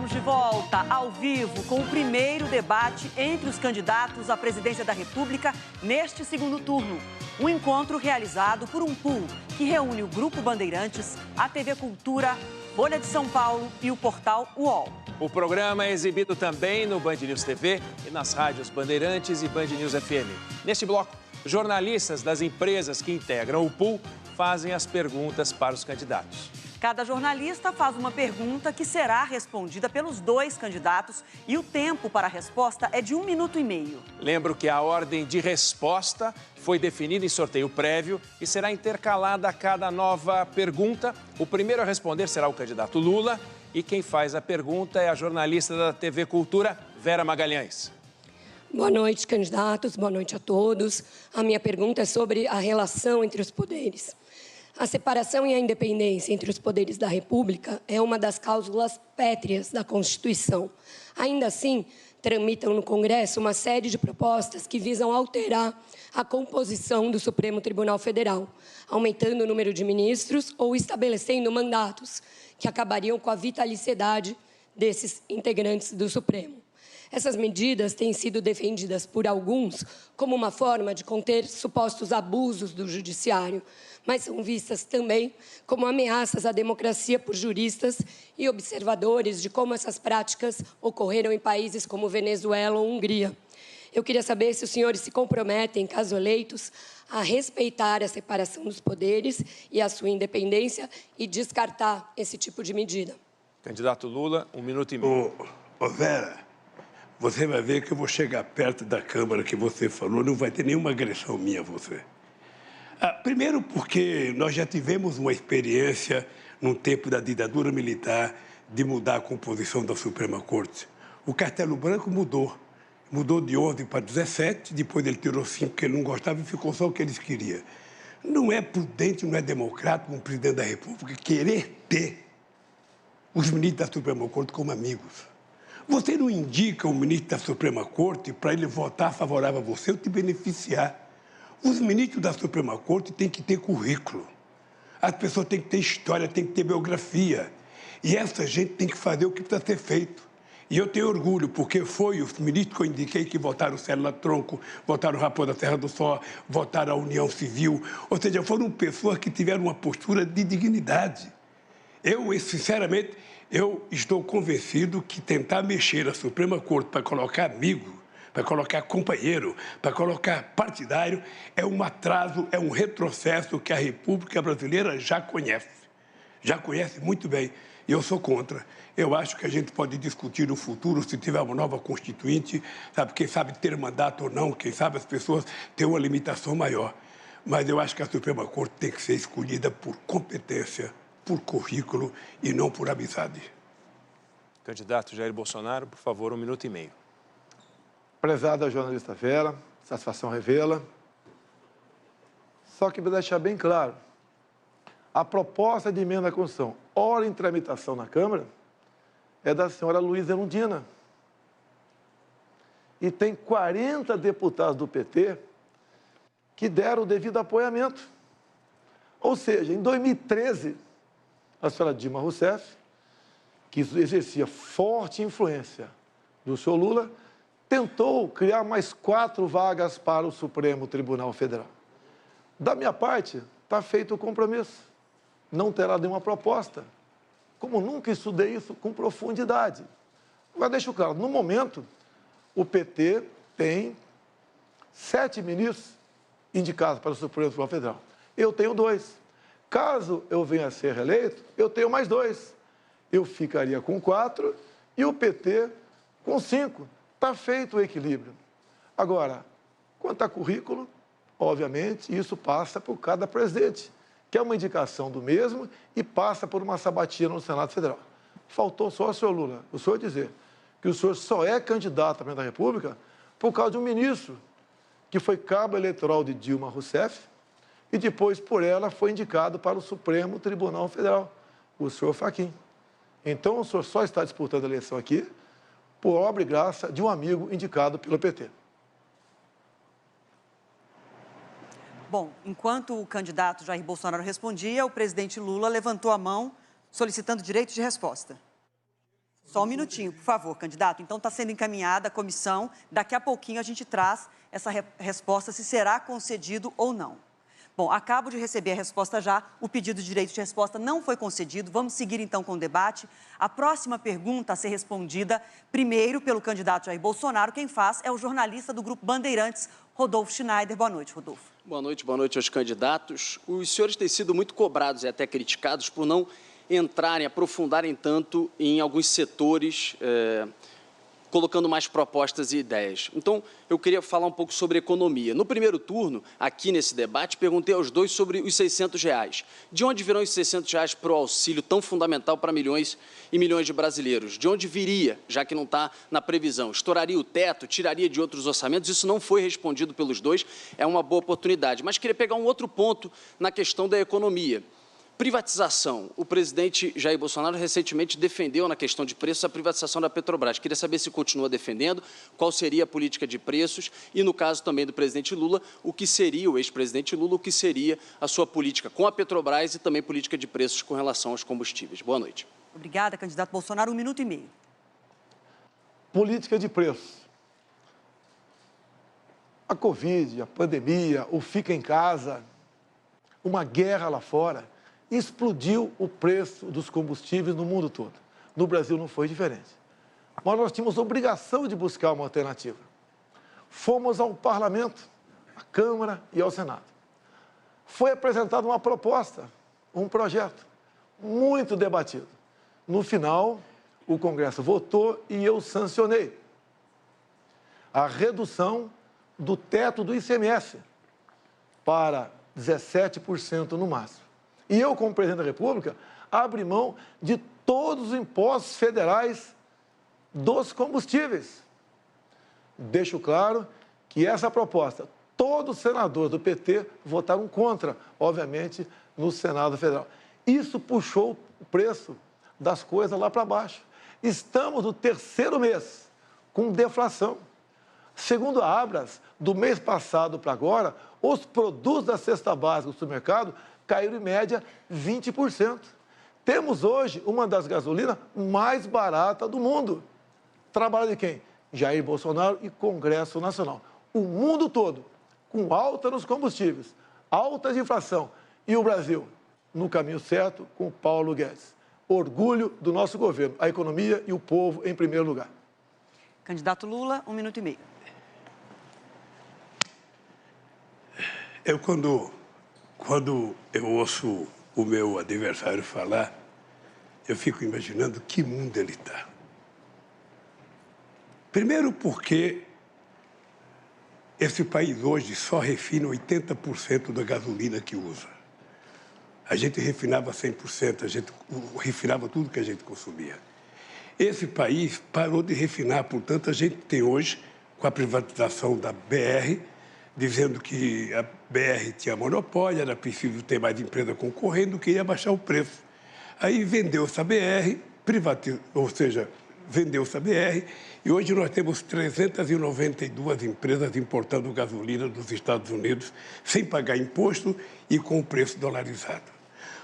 Estamos de volta, ao vivo, com o primeiro debate entre os candidatos à presidência da República neste segundo turno. Um encontro realizado por um pool que reúne o Grupo Bandeirantes, a TV Cultura, Folha de São Paulo e o portal UOL. O programa é exibido também no Band News TV e nas rádios Bandeirantes e Band News FM. Neste bloco, jornalistas das empresas que integram o pool fazem as perguntas para os candidatos. Cada jornalista faz uma pergunta que será respondida pelos dois candidatos e o tempo para a resposta é de 1 minuto e meio. Lembro que a ordem de resposta foi definida em sorteio prévio e será intercalada a cada nova pergunta. O primeiro a responder será o candidato Lula e quem faz a pergunta é a jornalista da TV Cultura, Vera Magalhães. Boa noite, candidatos. Boa noite a todos. A minha pergunta é sobre a relação entre os poderes. A separação e a independência entre os poderes da República é uma das cláusulas pétreas da Constituição. Ainda assim, tramitam no Congresso uma série de propostas que visam alterar a composição do Supremo Tribunal Federal, aumentando o número de ministros ou estabelecendo mandatos que acabariam com a vitaliciedade desses integrantes do Supremo. Essas medidas têm sido defendidas por alguns como uma forma de conter supostos abusos do judiciário, mas são vistas também como ameaças à democracia por juristas e observadores de como essas práticas ocorreram em países como Venezuela ou Hungria. Eu queria saber se os senhores se comprometem, caso eleitos, a respeitar a separação dos poderes e a sua independência e descartar esse tipo de medida. Candidato Lula, 1 minuto e meio. Vera, você vai ver que eu vou chegar perto da Câmara que você falou, não vai ter nenhuma agressão minha a você. Primeiro porque nós já tivemos uma experiência, no tempo da ditadura militar, de mudar a composição da Suprema Corte. O Castelo Branco mudou de 11 para 17, depois ele tirou 5 porque ele não gostava e ficou só o que eles queriam. Não é prudente, não é democrático um presidente da República querer ter os ministros da Suprema Corte como amigos. Você não indica o ministro da Suprema Corte para ele votar favorável a você ou te beneficiar. Os ministros da Suprema Corte têm que ter currículo. As pessoas têm que ter história, têm que ter biografia. E essa gente tem que fazer o que precisa ser feito. E eu tenho orgulho, porque foi os ministros que eu indiquei que votaram Célula Tronco, votaram Raposa Serra do Sol, votaram a União Civil. Ou seja, foram pessoas que tiveram uma postura de dignidade. Sinceramente, eu estou convencido que tentar mexer a Suprema Corte para colocar amigo, para colocar companheiro, para colocar partidário, é um atraso, é um retrocesso que a República Brasileira já conhece muito bem. E eu sou contra. Eu acho que a gente pode discutir no futuro, se tiver uma nova Constituinte, quem sabe ter mandato ou não, quem sabe as pessoas têm uma limitação maior. Mas eu acho que a Suprema Corte tem que ser escolhida por competência, por currículo e não por amizade. Candidato Jair Bolsonaro, por favor, 1 minuto e meio. Prezada jornalista Vera, satisfação revela. Só que para deixar bem claro, a proposta de emenda à Constituição, ora em tramitação na Câmara, é da senhora Luísa Erundina. E tem 40 deputados do PT que deram o devido apoiamento. Ou seja, em 2013, a senhora Dilma Rousseff, que exercia forte influência do senhor Lula, tentou criar mais 4 vagas para o Supremo Tribunal Federal. Da minha parte, está feito o compromisso. Não terá nenhuma proposta. Como nunca estudei isso com profundidade. Mas deixo claro, no momento, o PT tem 7 ministros indicados para o Supremo Tribunal Federal. Eu tenho 2. Caso eu venha a ser reeleito, eu tenho mais 2. Eu ficaria com 4 e o PT com 5. Está feito o equilíbrio. Agora, quanto a currículo, obviamente, isso passa por cada presidente, que é uma indicação do mesmo e passa por uma sabatina no Senado Federal. Faltou só o senhor Lula, o senhor dizer que o senhor só é candidato à presidência da República por causa de um ministro que foi cabo eleitoral de Dilma Rousseff e depois, por ela, foi indicado para o Supremo Tribunal Federal, o senhor Fachin. Então, o senhor só está disputando a eleição aqui por obra e graça de um amigo indicado pelo PT. Bom, enquanto o candidato Jair Bolsonaro respondia, o presidente Lula levantou a mão solicitando direito de resposta. Só um minutinho, por favor, candidato. Então, está sendo encaminhada à comissão. Daqui a pouquinho a gente traz essa resposta, se será concedido ou não. Bom, acabo de receber a resposta já. O pedido de direito de resposta não foi concedido. Vamos seguir, então, com o debate. A próxima pergunta a ser respondida, primeiro, pelo candidato Jair Bolsonaro. Quem faz é o jornalista do Grupo Bandeirantes, Rodolfo Schneider. Boa noite, Rodolfo. Boa noite aos candidatos. Os senhores têm sido muito cobrados e até criticados por não entrarem, aprofundarem tanto em alguns setores, colocando mais propostas e ideias. Então, eu queria falar um pouco sobre economia. No primeiro turno, aqui nesse debate, perguntei aos dois sobre os R$600. De onde virão os R$600 para o auxílio tão fundamental para milhões e milhões de brasileiros? De onde viria, já que não está na previsão? Estouraria o teto? Tiraria de outros orçamentos? Isso não foi respondido pelos dois, é uma boa oportunidade. Mas queria pegar um outro ponto na questão da economia. Privatização. O presidente Jair Bolsonaro recentemente defendeu na questão de preços a privatização da Petrobras. Queria saber se continua defendendo, qual seria a política de preços e, no caso também do presidente Lula, o que seria, o ex-presidente Lula, o que seria a sua política com a Petrobras e também política de preços com relação aos combustíveis. Boa noite. Obrigada, candidato Bolsonaro. 1 minuto e meio. Política de preços. A Covid, a pandemia, o fica em casa, uma guerra lá fora, explodiu o preço dos combustíveis no mundo todo. No Brasil não foi diferente. Mas nós tínhamos obrigação de buscar uma alternativa. Fomos ao Parlamento, à Câmara e ao Senado. Foi apresentada uma proposta, um projeto, muito debatido. No final, o Congresso votou e eu sancionei a redução do teto do ICMS para 17% no máximo. E eu, como presidente da República, abri mão de todos os impostos federais dos combustíveis. Deixo claro que essa proposta, todos os senadores do PT votaram contra, obviamente, no Senado Federal. Isso puxou o preço das coisas lá para baixo. Estamos no 3º mês com deflação. Segundo a Abras, do mês passado para agora, os produtos da cesta básica do supermercado caíram em média 20%. Temos hoje uma das gasolinas mais baratas do mundo. Trabalho de quem? Jair Bolsonaro e Congresso Nacional. O mundo todo, com alta nos combustíveis, alta de inflação. E o Brasil, no caminho certo, com Paulo Guedes. Orgulho do nosso governo, a economia e o povo em primeiro lugar. Candidato Lula, 1 minuto e meio. Quando eu ouço o meu adversário falar, eu fico imaginando que mundo ele está. Primeiro porque esse país hoje só refina 80% da gasolina que usa. A gente refinava 100%, a gente refinava tudo que a gente consumia. Esse país parou de refinar, portanto, a gente tem hoje, com a privatização da BR, dizendo que a BR tinha monopólio, era preciso ter mais empresa concorrendo, queria baixar o preço. Aí vendeu-se a BR, vendeu-se a BR, e hoje nós temos 392 empresas importando gasolina dos Estados Unidos, sem pagar imposto e com o preço dolarizado.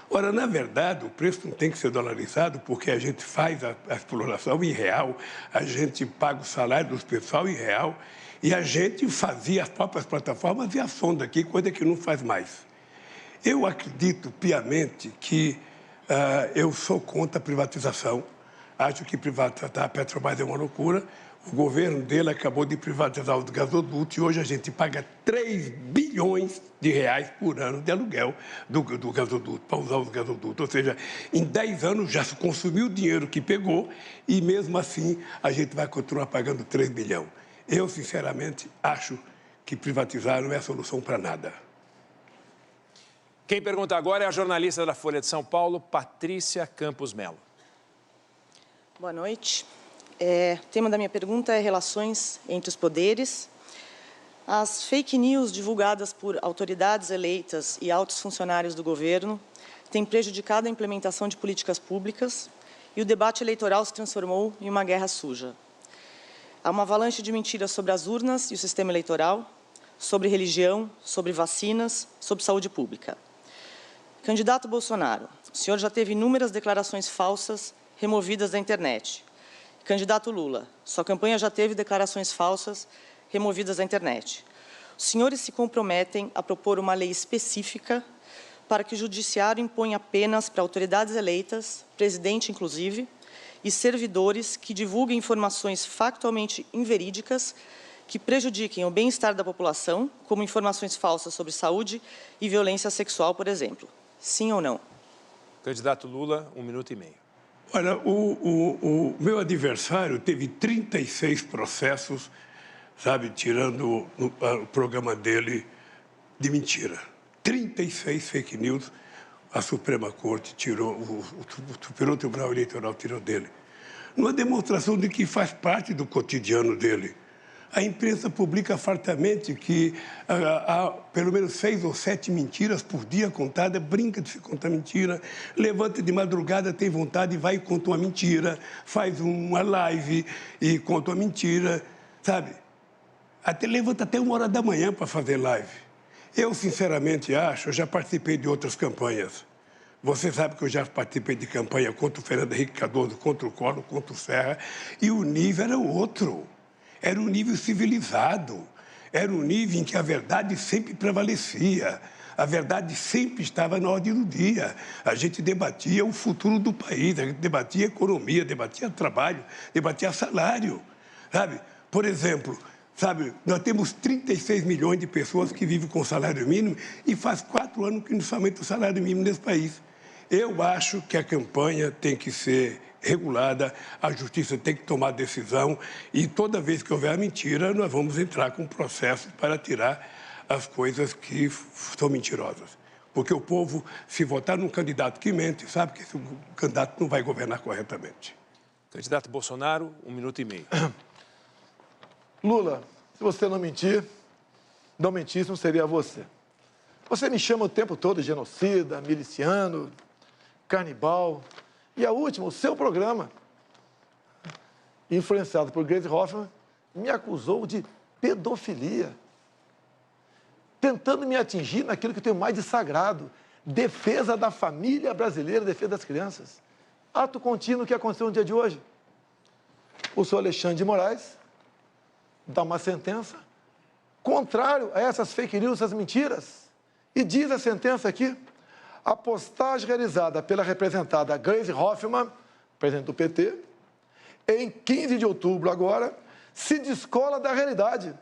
Ora, na verdade, o preço não tem que ser dolarizado porque a gente faz a exploração em real, a gente paga o salário dos pessoal em real, e a gente fazia as próprias plataformas e a sonda aqui, coisa que não faz mais. Eu acredito piamente que eu sou contra a privatização. Acho que privatizar a Petrobras é uma loucura. O governo dele acabou de privatizar os gasodutos e hoje a gente paga 3 bilhões de reais por ano de aluguel do gasoduto, para usar os gasodutos. Ou seja, em 10 anos já se consumiu o dinheiro que pegou e mesmo assim a gente vai continuar pagando 3 bilhões. Eu, sinceramente, acho que privatizar não é solução para nada. Quem pergunta agora é a jornalista da Folha de São Paulo, Patrícia Campos Melo. Boa noite. O tema da minha pergunta é relações entre os poderes. As fake news divulgadas por autoridades eleitas e altos funcionários do governo têm prejudicado a implementação de políticas públicas e o debate eleitoral se transformou em uma guerra suja. Há uma avalanche de mentiras sobre as urnas e o sistema eleitoral, sobre religião, sobre vacinas, sobre saúde pública. Candidato Bolsonaro, o senhor já teve inúmeras declarações falsas removidas da internet. Candidato Lula, sua campanha já teve declarações falsas removidas da internet. Os senhores se comprometem a propor uma lei específica para que o judiciário imponha penas para autoridades eleitas, presidente inclusive, e servidores que divulguem informações factualmente inverídicas que prejudiquem o bem-estar da população, como informações falsas sobre saúde e violência sexual, por exemplo. Sim ou não? Candidato Lula, 1 minuto e meio. Olha, o meu adversário teve 36 processos, sabe, tirando o programa dele de mentira. 36 fake news, a Suprema Corte tirou, o Superior Tribunal Eleitoral tirou dele. Uma demonstração de que faz parte do cotidiano dele. A imprensa publica fartamente que há pelo menos 6 ou 7 mentiras por dia contada, brinca de se contar mentira, levanta de madrugada, tem vontade e vai e conta uma mentira, faz uma live e conta uma mentira, sabe? Levanta até 1h da manhã para fazer live. Eu, sinceramente, acho, eu já participei de outras campanhas. Você sabe que eu já participei de campanha contra o Fernando Henrique Cardoso, contra o Collor, contra o Serra, e o nível era outro. Era um nível civilizado, era um nível em que a verdade sempre prevalecia, a verdade sempre estava na ordem do dia. A gente debatia o futuro do país, a gente debatia economia, debatia trabalho, debatia salário, sabe? Por exemplo, sabe, nós temos 36 milhões de pessoas que vivem com salário mínimo e faz 4 anos que não se aumenta o salário mínimo nesse país. Eu acho que a campanha tem que ser regulada, a justiça tem que tomar decisão e toda vez que houver mentira, nós vamos entrar com processo para tirar as coisas que são mentirosas. Porque o povo, se votar num candidato que mente, sabe que esse candidato não vai governar corretamente. Candidato Bolsonaro, 1 minuto e meio. Lula, se você não mentir, não mentisse, não seria você. Você me chama o tempo todo de genocida, miliciano, canibal. E a última, o seu programa, influenciado por Gleisi Hoffmann, me acusou de pedofilia, tentando me atingir naquilo que eu tenho mais de sagrado, defesa da família brasileira, defesa das crianças. Ato contínuo que aconteceu no dia de hoje. O senhor Alexandre de Moraes dá uma sentença contrário a essas fake news, essas mentiras, e diz a sentença aqui: a postagem realizada pela representada Gleisi Hoffmann, presidente do PT, em 15 de outubro agora, se descola da realidade,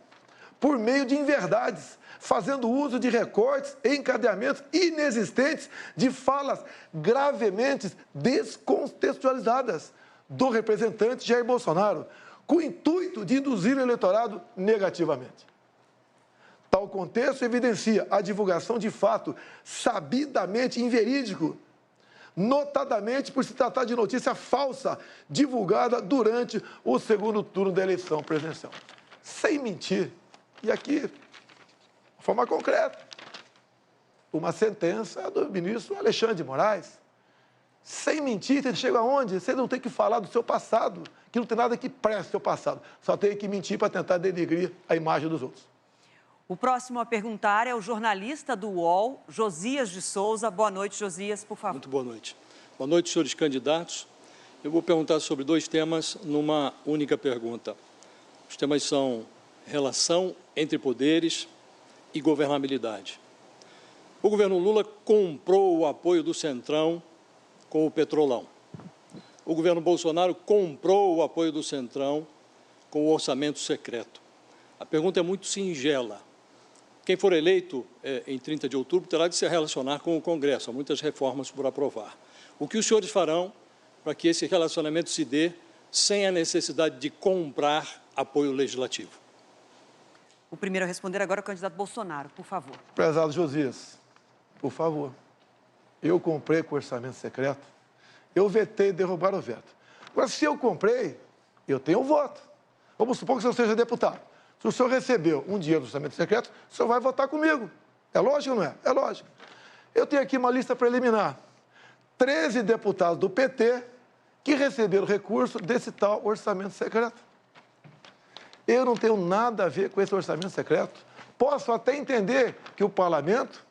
por meio de inverdades, fazendo uso de recortes e encadeamentos inexistentes de falas gravemente descontextualizadas do representante Jair Bolsonaro, com o intuito de induzir o eleitorado negativamente. Tal contexto evidencia a divulgação de fato sabidamente inverídico, notadamente por se tratar de notícia falsa divulgada durante o segundo turno da eleição presidencial. Sem mentir. E aqui, de forma concreta, uma sentença do ministro Alexandre de Moraes. Sem mentir, você chega aonde? Você não tem que falar do seu passado, que não tem nada que preste o seu passado. Só tem que mentir para tentar denegrir a imagem dos outros. O próximo a perguntar é o jornalista do UOL, Josias de Souza. Boa noite, Josias, por favor. Muito boa noite. Boa noite, senhores candidatos. Eu vou perguntar sobre 2 temas numa única pergunta. Os temas são relação entre poderes e governabilidade. O governo Lula comprou o apoio do Centrão com o Petrolão. O governo Bolsonaro comprou o apoio do Centrão com o orçamento secreto. A pergunta é muito singela. Quem for eleito em 30 de outubro terá de se relacionar com o Congresso. Há muitas reformas por aprovar. O que os senhores farão para que esse relacionamento se dê sem a necessidade de comprar apoio legislativo? O primeiro a responder agora é o candidato Bolsonaro, por favor. Prezado Josias, por favor, eu comprei com orçamento secreto, eu vetei derrubar o veto. Agora, se eu comprei, eu tenho um voto. Vamos supor que o senhor seja deputado. Se o senhor recebeu um dinheiro do orçamento secreto, o senhor vai votar comigo. É lógico ou não é? É lógico. Eu tenho aqui uma lista preliminar. 13 deputados do PT que receberam recurso desse tal orçamento secreto. Eu não tenho nada a ver com esse orçamento secreto. Posso até entender que o parlamento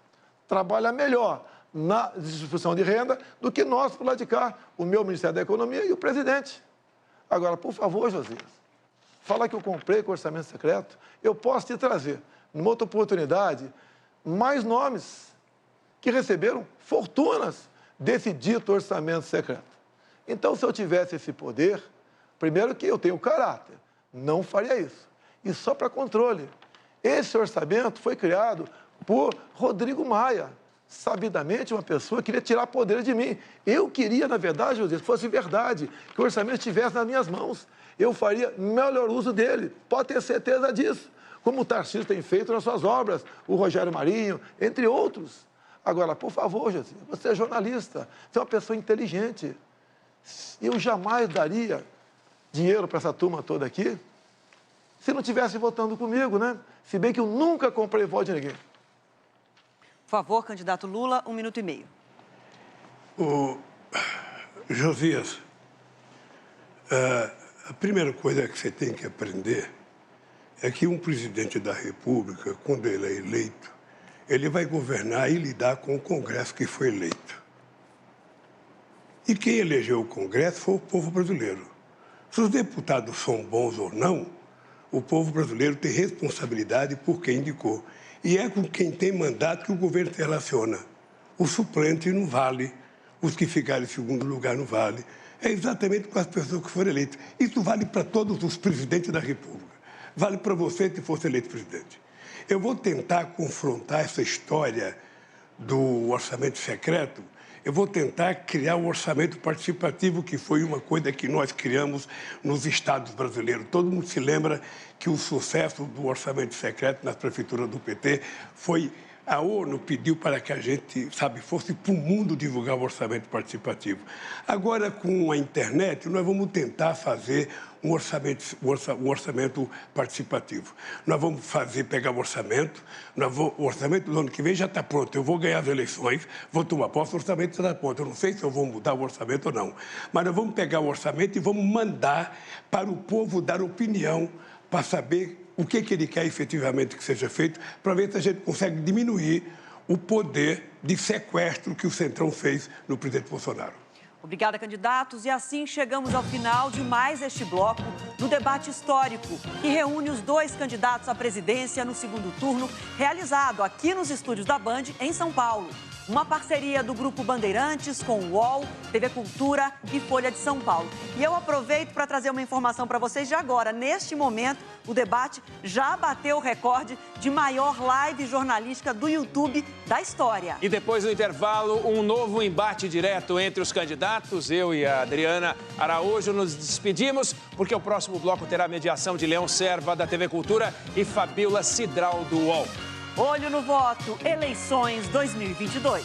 trabalha melhor na distribuição de renda do que nós, por lá de cá, o meu Ministério da Economia e o presidente. Agora, por favor, Josias, fala que eu comprei com orçamento secreto, eu posso te trazer, numa outra oportunidade, mais nomes que receberam fortunas desse dito orçamento secreto. Então, se eu tivesse esse poder, primeiro que eu tenho caráter, não faria isso. E só para controle, esse orçamento foi criado por Rodrigo Maia, sabidamente uma pessoa que queria tirar poder de mim. Eu queria, na verdade, José, que fosse verdade, que o orçamento estivesse nas minhas mãos. Eu faria melhor uso dele, pode ter certeza disso. Como o Tarcísio tem feito nas suas obras, o Rogério Marinho, entre outros. Agora, por favor, José, você é jornalista, você é uma pessoa inteligente. Eu jamais daria dinheiro para essa turma toda aqui se não estivesse votando comigo, né? Se bem que eu nunca comprei voto de ninguém. Por favor, candidato Lula, 1 minuto e meio. Josias, a primeira coisa que você tem que aprender é que um presidente da República, quando ele é eleito, ele vai governar e lidar com o Congresso que foi eleito. E quem elegeu o Congresso foi o povo brasileiro. Se os deputados são bons ou não, o povo brasileiro tem responsabilidade por quem indicou. E é com quem tem mandato que o governo se relaciona. O suplente não vale, os que ficaram em segundo lugar não vale. É exatamente com as pessoas que foram eleitas. Isso vale para todos os presidentes da República. Vale para você se fosse eleito presidente. Eu vou tentar confrontar essa história do orçamento secreto. Eu vou tentar criar um orçamento participativo, que foi uma coisa que nós criamos nos estados brasileiros. Todo mundo se lembra que o sucesso do orçamento secreto nas prefeituras do PT foi... A ONU pediu para que a gente, fosse para o mundo divulgar o orçamento participativo. Agora, com a internet, nós vamos tentar fazer um orçamento participativo. Nós vamos pegar o orçamento, o orçamento do ano que vem já está pronto. Eu vou ganhar as eleições, vou tomar posse, o orçamento está pronto. Eu não sei se eu vou mudar o orçamento ou não. Mas nós vamos pegar o orçamento e vamos mandar para o povo dar opinião para saber o que ele quer efetivamente que seja feito, para ver se a gente consegue diminuir o poder de sequestro que o Centrão fez no presidente Bolsonaro. Obrigada, candidatos. E assim chegamos ao final de mais este bloco no debate histórico, que reúne os dois candidatos à presidência no segundo turno, realizado aqui nos estúdios da Band, em São Paulo. Uma parceria do Grupo Bandeirantes com o UOL, TV Cultura e Folha de São Paulo. E eu aproveito para trazer uma informação para vocês de agora. Neste momento, o debate já bateu o recorde de maior live jornalística do YouTube da história. E depois do intervalo, um novo embate direto entre os candidatos. Eu e a Adriana Araújo nos despedimos, porque o próximo bloco terá a mediação de Leão Serva, da TV Cultura, e Fabíola Cidral, do UOL. Olho no voto, eleições 2022.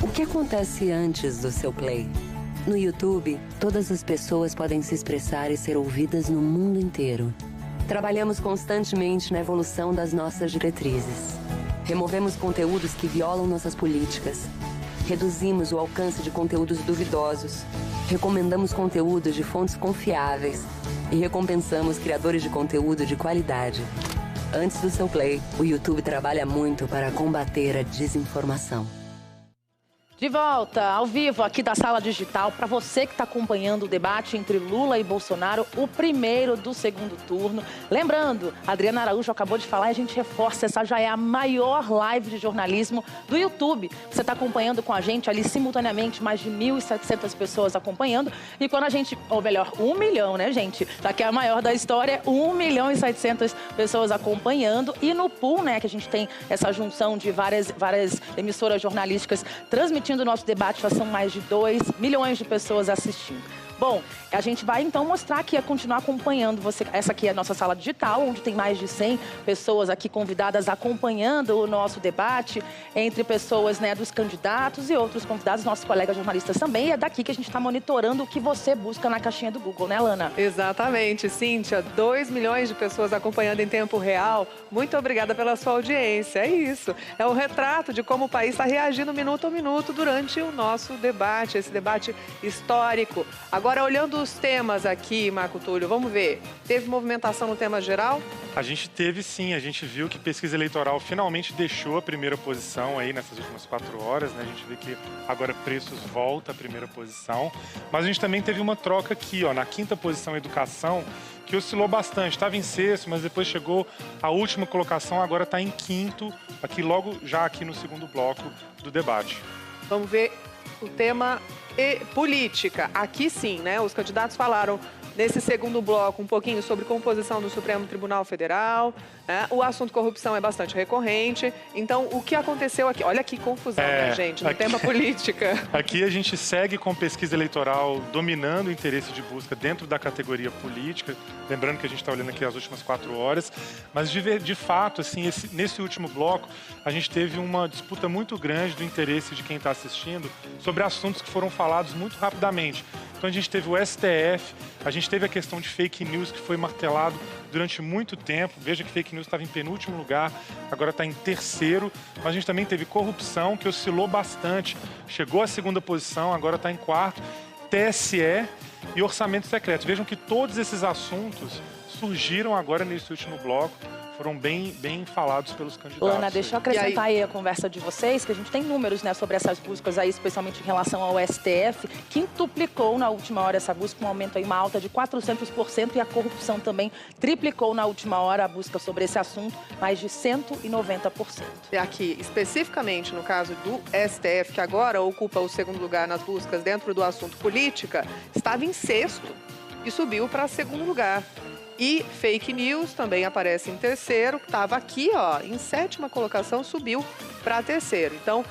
O que acontece antes do seu play? No YouTube, todas as pessoas podem se expressar e ser ouvidas no mundo inteiro. Trabalhamos constantemente na evolução das nossas diretrizes. Removemos conteúdos que violam nossas políticas. Reduzimos o alcance de conteúdos duvidosos. Recomendamos conteúdos de fontes confiáveis. E recompensamos criadores de conteúdo de qualidade. Antes do seu play, o YouTube trabalha muito para combater a desinformação. De volta, ao vivo, aqui da Sala Digital, para você que está acompanhando o debate entre Lula e Bolsonaro, o primeiro do segundo turno. Lembrando, a Adriana Araújo acabou de falar e a gente reforça, essa já é a maior live de jornalismo do YouTube. Você está acompanhando com a gente ali simultaneamente, mais de 1.700 pessoas acompanhando. E quando a gente, ou melhor, 1 milhão, né, gente? Daqui é a maior da história, 1.700.000 pessoas acompanhando. E no pool, né, que a gente tem essa junção de várias emissoras jornalísticas transmitindo o nosso debate, já são mais de 2 milhões de pessoas assistindo. Bom, a gente vai então mostrar aqui, continuar acompanhando você. Essa aqui é a nossa sala digital, onde tem mais de 100 pessoas aqui convidadas acompanhando o nosso debate, entre pessoas, né, dos candidatos e outros convidados, nossos colegas jornalistas também. E é daqui que a gente está monitorando o que você busca na caixinha do Google, né, Lana? Exatamente, Cíntia. 2 milhões de pessoas acompanhando em tempo real. Muito obrigada pela sua audiência. É isso. É o retrato de como o país está reagindo minuto a minuto durante o nosso debate, esse debate histórico. Agora, Agora, olhando os temas aqui, Marco Túlio, vamos ver. Teve movimentação no tema geral? A gente teve sim, a gente viu que pesquisa eleitoral finalmente deixou a primeira posição aí nessas últimas 4 horas, né? A gente vê que agora preços volta à primeira posição, mas a gente também teve uma troca aqui, ó, na 5ª posição educação, que oscilou bastante, estava em 6º, mas depois chegou a última colocação, agora está em 5º, aqui logo já aqui no segundo bloco do debate. Vamos ver o tema política. Aqui sim, né? Os candidatos falaram nesse segundo bloco um pouquinho sobre composição do Supremo Tribunal Federal, né? O assunto corrupção é bastante recorrente. Então, o que aconteceu aqui? Olha que confusão, né, gente? No tema política. Aqui a gente segue com pesquisa eleitoral dominando o interesse de busca dentro da categoria política. Lembrando que a gente está olhando aqui as últimas 4 horas. Mas, de fato, assim, nesse último bloco, a gente teve uma disputa muito grande do interesse de quem está assistindo sobre assuntos que foram falados muito rapidamente. Então, a gente teve o STF, a gente teve a questão de fake news, que foi martelado durante muito tempo. Veja que fake news estava em penúltimo lugar, agora está em 3º. Mas a gente também teve corrupção, que oscilou bastante. Chegou à 2ª posição, agora está em 4º. TSE e orçamento secreto. Vejam que todos esses assuntos surgiram agora nesse último bloco. Foram bem falados pelos candidatos. Ana, deixa eu acrescentar aí a conversa de vocês, que a gente tem números, né, sobre essas buscas aí, especialmente em relação ao STF, quintuplicou na última hora essa busca, um aumento aí, uma alta de 400%, e a corrupção também triplicou na última hora a busca sobre esse assunto, mais de 190%. E aqui, especificamente no caso do STF, que agora ocupa o 2º lugar nas buscas dentro do assunto política, estava em 6º e subiu para 2º lugar. E fake news também aparece em 3º, estava aqui, ó, em 7ª colocação, subiu para 3º. Então,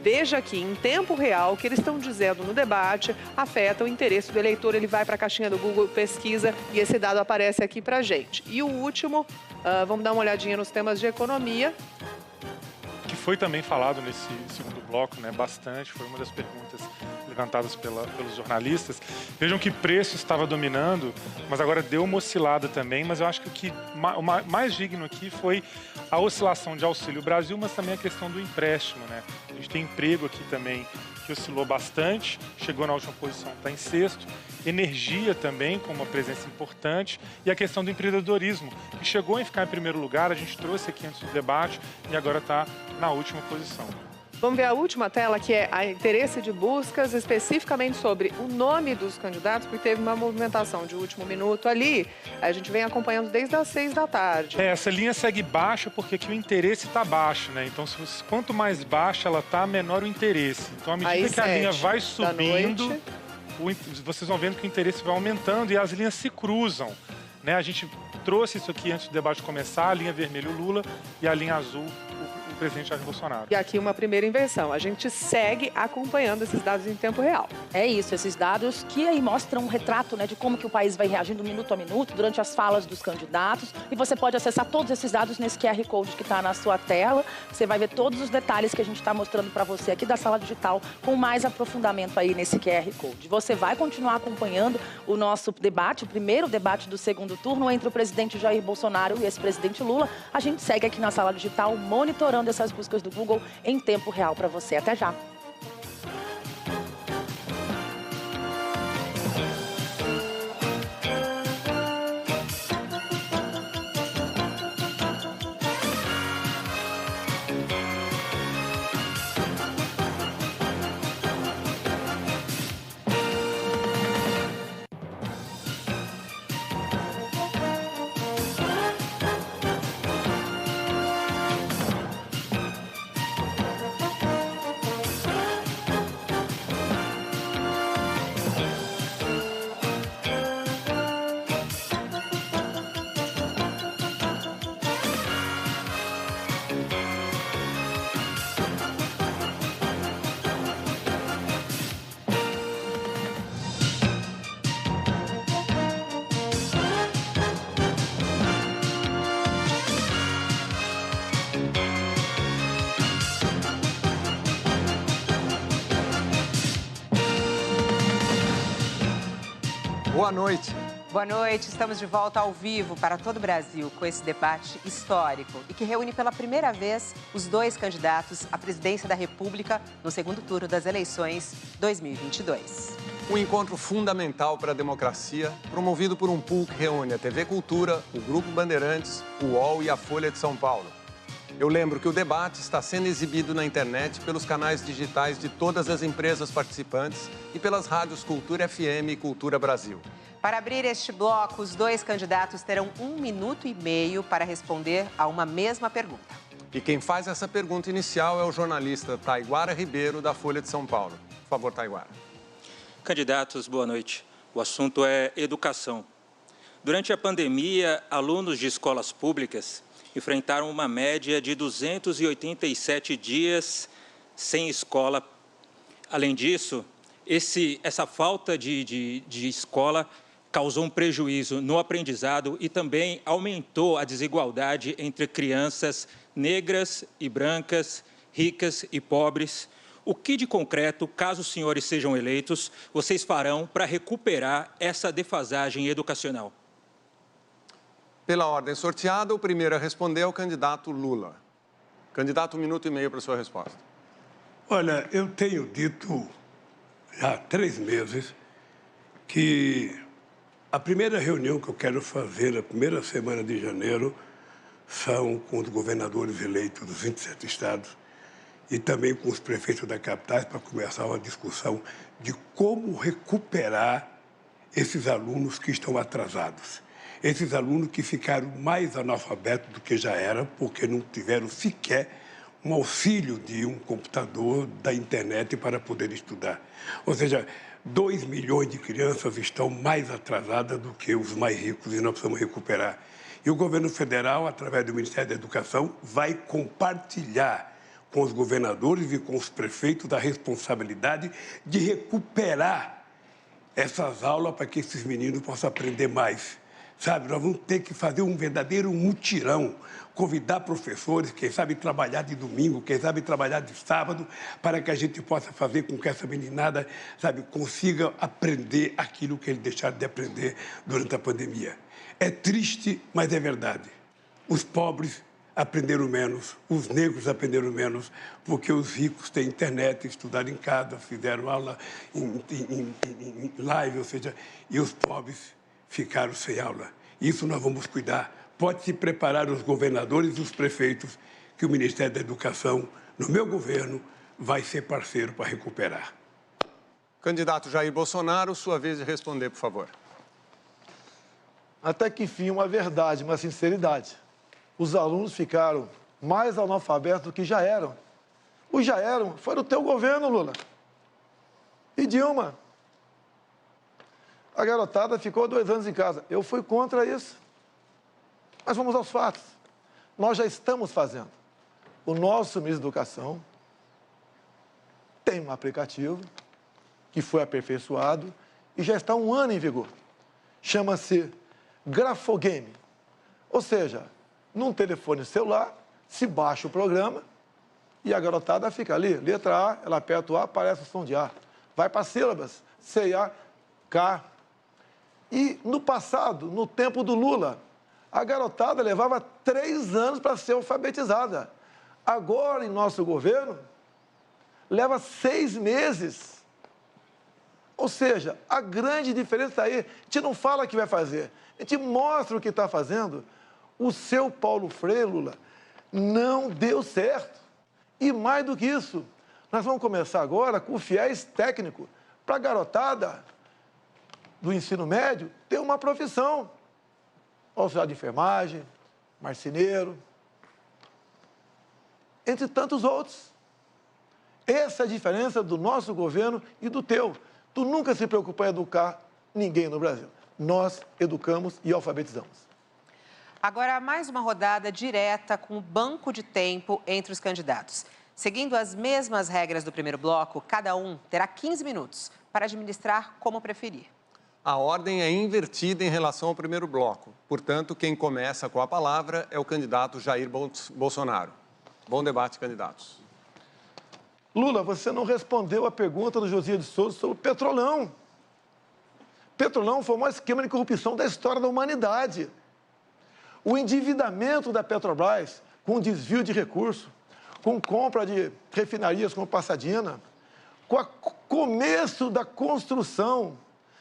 veja aqui, em tempo real, o que eles estão dizendo no debate afeta o interesse do eleitor. Ele vai para a caixinha do Google, pesquisa, e esse dado aparece aqui para a gente. E o último, vamos dar uma olhadinha nos temas de economia. Que foi também falado nesse segundo bloco, né, bastante, foi uma das perguntas levantadas pelos jornalistas. Vejam que preço estava dominando, mas agora deu uma oscilada também, mas eu acho que o mais digno aqui foi a oscilação de Auxílio Brasil, mas também a questão do empréstimo, né? A gente tem emprego aqui também que oscilou bastante, chegou na última posição, está em 6º. Energia também, com uma presença importante, e a questão do empreendedorismo, que chegou a ficar em 1º lugar, a gente trouxe aqui antes do debate e agora está na última posição. Vamos ver a última tela, que é a interesse de buscas, especificamente sobre o nome dos candidatos, porque teve uma movimentação de último minuto ali. A gente vem acompanhando desde as 6 da tarde. Essa linha segue baixa porque aqui o interesse está baixo, né? Então, quanto mais baixa ela está, menor o interesse. Então, à medida que a linha vai subindo, vocês vão vendo que o interesse vai aumentando e as linhas se cruzam, né? A gente trouxe isso aqui antes do debate começar, a linha vermelha o Lula e a linha azul o presidente Jair Bolsonaro. E aqui uma primeira inversão. A gente segue acompanhando esses dados em tempo real. É isso, esses dados que aí mostram um retrato, né, de como que o país vai reagindo minuto a minuto durante as falas dos candidatos. E você pode acessar todos esses dados nesse QR Code que está na sua tela. Você vai ver todos os detalhes que a gente está mostrando para você aqui da Sala Digital, com mais aprofundamento aí nesse QR Code. Você vai continuar acompanhando o nosso debate, o primeiro debate do 2º turno entre o presidente Jair Bolsonaro e o ex-presidente Lula. A gente segue aqui na Sala Digital, monitorando essas buscas do Google em tempo real para você. Até já! Boa noite. Boa noite, estamos de volta ao vivo para todo o Brasil com esse debate histórico e que reúne pela primeira vez os 2 candidatos à presidência da República no 2º turno das eleições 2022. Um encontro fundamental para a democracia, promovido por um pool que reúne a TV Cultura, o Grupo Bandeirantes, o UOL e a Folha de São Paulo. Eu lembro que o debate está sendo exibido na internet pelos canais digitais de todas as empresas participantes e pelas rádios Cultura FM e Cultura Brasil. Para abrir este bloco, os dois candidatos terão 1 minuto e meio para responder a uma mesma pergunta. E quem faz essa pergunta inicial é o jornalista Taiguara Ribeiro, da Folha de São Paulo. Por favor, Taiguara. Candidatos, boa noite. O assunto é educação. Durante a pandemia, alunos de escolas públicas enfrentaram uma média de 287 dias sem escola. Além disso, essa falta de escola causou um prejuízo no aprendizado e também aumentou a desigualdade entre crianças negras e brancas, ricas e pobres. O que de concreto, caso os senhores sejam eleitos, vocês farão para recuperar essa defasagem educacional? Pela ordem sorteada, o primeiro a responder é o candidato Lula. Candidato, 1 minuto e meio para a sua resposta. Olha, eu tenho dito já há 3 meses que a primeira reunião que eu quero fazer, na primeira semana de janeiro, são com os governadores eleitos dos 27 estados e também com os prefeitos da capital para começar uma discussão de como recuperar esses alunos que estão atrasados. Esses alunos que ficaram mais analfabetos do que já eram, porque não tiveram sequer um auxílio de um computador, da internet para poder estudar. Ou seja, 2 milhões de crianças estão mais atrasadas do que os mais ricos e nós precisamos recuperar. E o governo federal, através do Ministério da Educação, vai compartilhar com os governadores e com os prefeitos a responsabilidade de recuperar essas aulas para que esses meninos possam aprender mais. Sabe, nós vamos ter que fazer um verdadeiro mutirão, convidar professores, quem sabe trabalhar de domingo, quem sabe trabalhar de sábado, para que a gente possa fazer com que essa meninada, sabe, consiga aprender aquilo que eles deixaram de aprender durante a pandemia. É triste, mas é verdade. Os pobres aprenderam menos, os negros aprenderam menos, porque os ricos têm internet, estudaram em casa, fizeram aula em live, ou seja, e os pobres ficaram sem aula. Isso nós vamos cuidar. Pode se preparar os governadores e os prefeitos, que o Ministério da Educação, no meu governo, vai ser parceiro para recuperar. Candidato Jair Bolsonaro, sua vez de responder, por favor. Até que enfim, uma verdade, uma sinceridade. Os alunos ficaram mais analfabetos do que já eram. Os já eram, foi do teu governo, Lula. E Dilma. A garotada ficou 2 anos em casa. Eu fui contra isso. Mas vamos aos fatos. Nós já estamos fazendo. O nosso ministro da Educação tem um aplicativo que foi aperfeiçoado e já está há 1 ano em vigor. Chama-se Grafogame. Ou seja, num telefone celular, se baixa o programa e a garotada fica ali. Letra A, ela aperta o A, aparece o som de A. Vai para sílabas, C, A, K. E no passado, no tempo do Lula, a garotada levava 3 anos para ser alfabetizada. Agora, em nosso governo, leva 6 meses. Ou seja, a grande diferença está aí. A gente não fala o que vai fazer, a gente mostra o que está fazendo. O seu Paulo Freire, Lula, não deu certo. E mais do que isso, nós vamos começar agora com o FIES técnico para a garotada do ensino médio ter uma profissão. Auxiliar de enfermagem, marceneiro, entre tantos outros. Essa é a diferença do nosso governo e do teu. Tu nunca se preocupou em educar ninguém no Brasil. Nós educamos e alfabetizamos. Agora, mais uma rodada direta com o banco de tempo entre os candidatos. Seguindo as mesmas regras do primeiro bloco, cada um terá 15 minutos para administrar como preferir. A ordem é invertida em relação ao primeiro bloco. Portanto, quem começa com a palavra é o candidato Jair Bolsonaro. Bom debate, candidatos. Lula, você não respondeu a pergunta do Josias de Souza sobre o Petrolão. Petrolão foi o maior esquema de corrupção da história da humanidade. O endividamento da Petrobras, com desvio de recursos, com compra de refinarias como Passadina, com o começo da construção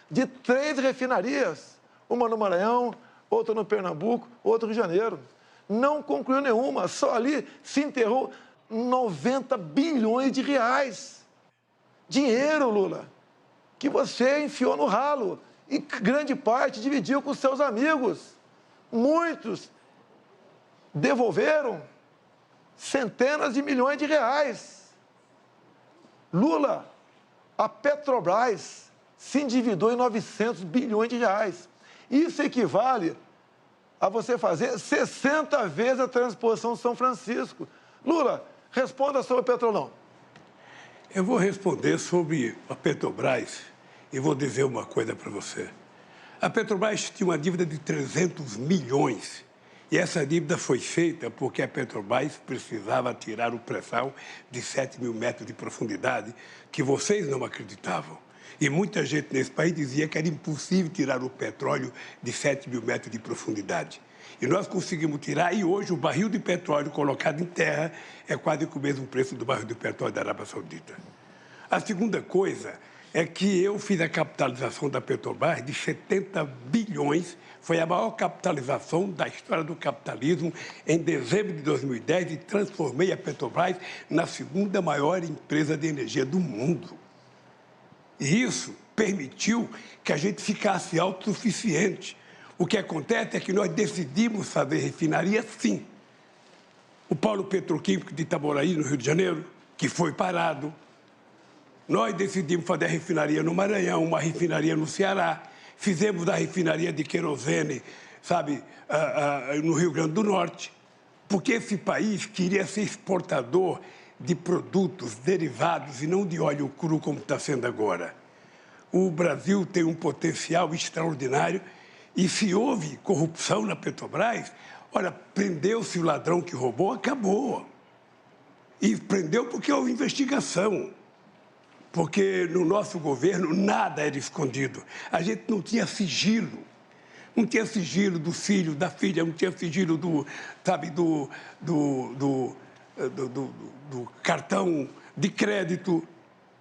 de 3 refinarias, uma no Maranhão, outra no Pernambuco, outra no Rio de Janeiro. Não concluiu nenhuma, só ali se enterrou 90 bilhões de reais. Dinheiro, Lula, que você enfiou no ralo e grande parte dividiu com seus amigos. Muitos devolveram centenas de milhões de reais. Lula, a Petrobras se endividou em 900 bilhões de reais. Isso equivale a você fazer 60 vezes a transposição de São Francisco. Lula, responda sobre o Petrolão. Eu vou responder sobre a Petrobras e vou dizer uma coisa para você. A Petrobras tinha uma dívida de 300 milhões. E essa dívida foi feita porque a Petrobras precisava tirar o pré-sal de 7 mil metros de profundidade, que vocês não acreditavam. E muita gente nesse país dizia que era impossível tirar o petróleo de 7 mil metros de profundidade. E nós conseguimos tirar, e hoje o barril de petróleo colocado em terra é quase com o mesmo preço do barril de petróleo da Arábia Saudita. A segunda coisa é que eu fiz a capitalização da Petrobras de 70 bilhões, foi a maior capitalização da história do capitalismo em dezembro de 2010 e transformei a Petrobras na segunda maior empresa de energia do mundo. E isso permitiu que a gente ficasse autossuficiente. O que acontece é que nós decidimos fazer refinaria, sim. O polo petroquímico de Itaboraí, no Rio de Janeiro, que foi parado. Nós decidimos fazer a refinaria no Maranhão, uma refinaria no Ceará. Fizemos a refinaria de querosene, sabe, no Rio Grande do Norte. Porque esse país queria ser exportador de produtos derivados e não de óleo cru, como está sendo agora. O Brasil tem um potencial extraordinário e se houve corrupção na Petrobras, olha, prendeu-se o ladrão que roubou, acabou. E prendeu porque houve investigação. Porque no nosso governo nada era escondido. A gente não tinha sigilo. Não tinha sigilo do filho, da filha, não tinha sigilo do cartão de crédito.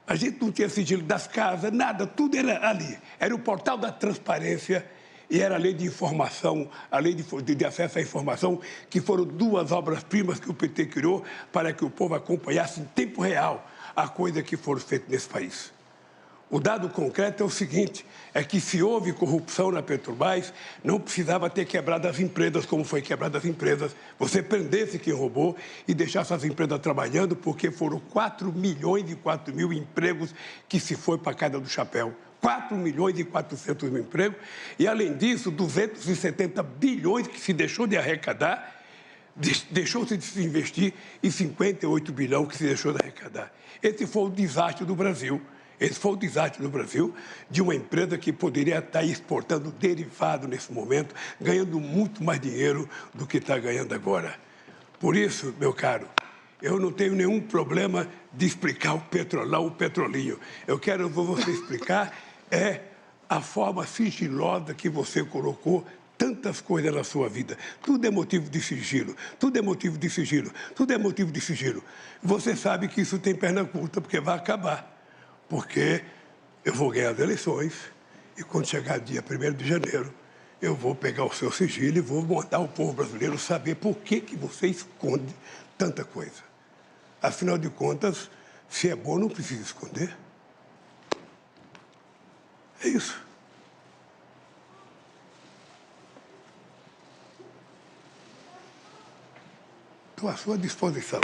A gente não tinha sigilo das casas, nada, tudo era ali. Era o portal da transparência e era a lei de informação, a lei de acesso à informação, que foram 2 obras-primas que o PT criou para que o povo acompanhasse em tempo real a coisa que foram feitas nesse país. O dado concreto é o seguinte, é que se houve corrupção na Petrobras, não precisava ter quebrado as empresas como foi quebrada as empresas. Você prendesse quem roubou e deixasse as empresas trabalhando, porque foram 4 milhões e 4 mil empregos que se foi para a casa do chapéu. 4 milhões e 400 mil empregos. E, além disso, 270 bilhões que se deixou de arrecadar, deixou-se de se investir e 58 bilhões que se deixou de arrecadar. Esse foi o desastre do Brasil. Esse foi o desastre do Brasil, de uma empresa que poderia estar exportando derivado nesse momento, ganhando muito mais dinheiro do que está ganhando agora. Por isso, meu caro, eu não tenho nenhum problema de explicar o Petrolão, o Petrolinho. Eu quero você explicar a forma sigilosa que você colocou tantas coisas na sua vida. Tudo é motivo de sigilo, tudo é motivo de sigilo, tudo é motivo de sigilo. Você sabe que isso tem perna curta, porque vai acabar. Porque eu vou ganhar as eleições e quando chegar dia 1º de janeiro, eu vou pegar o seu sigilo e vou mandar o povo brasileiro saber por que você esconde tanta coisa. Afinal de contas, se é bom, não precisa esconder. É isso. Estou à sua disposição.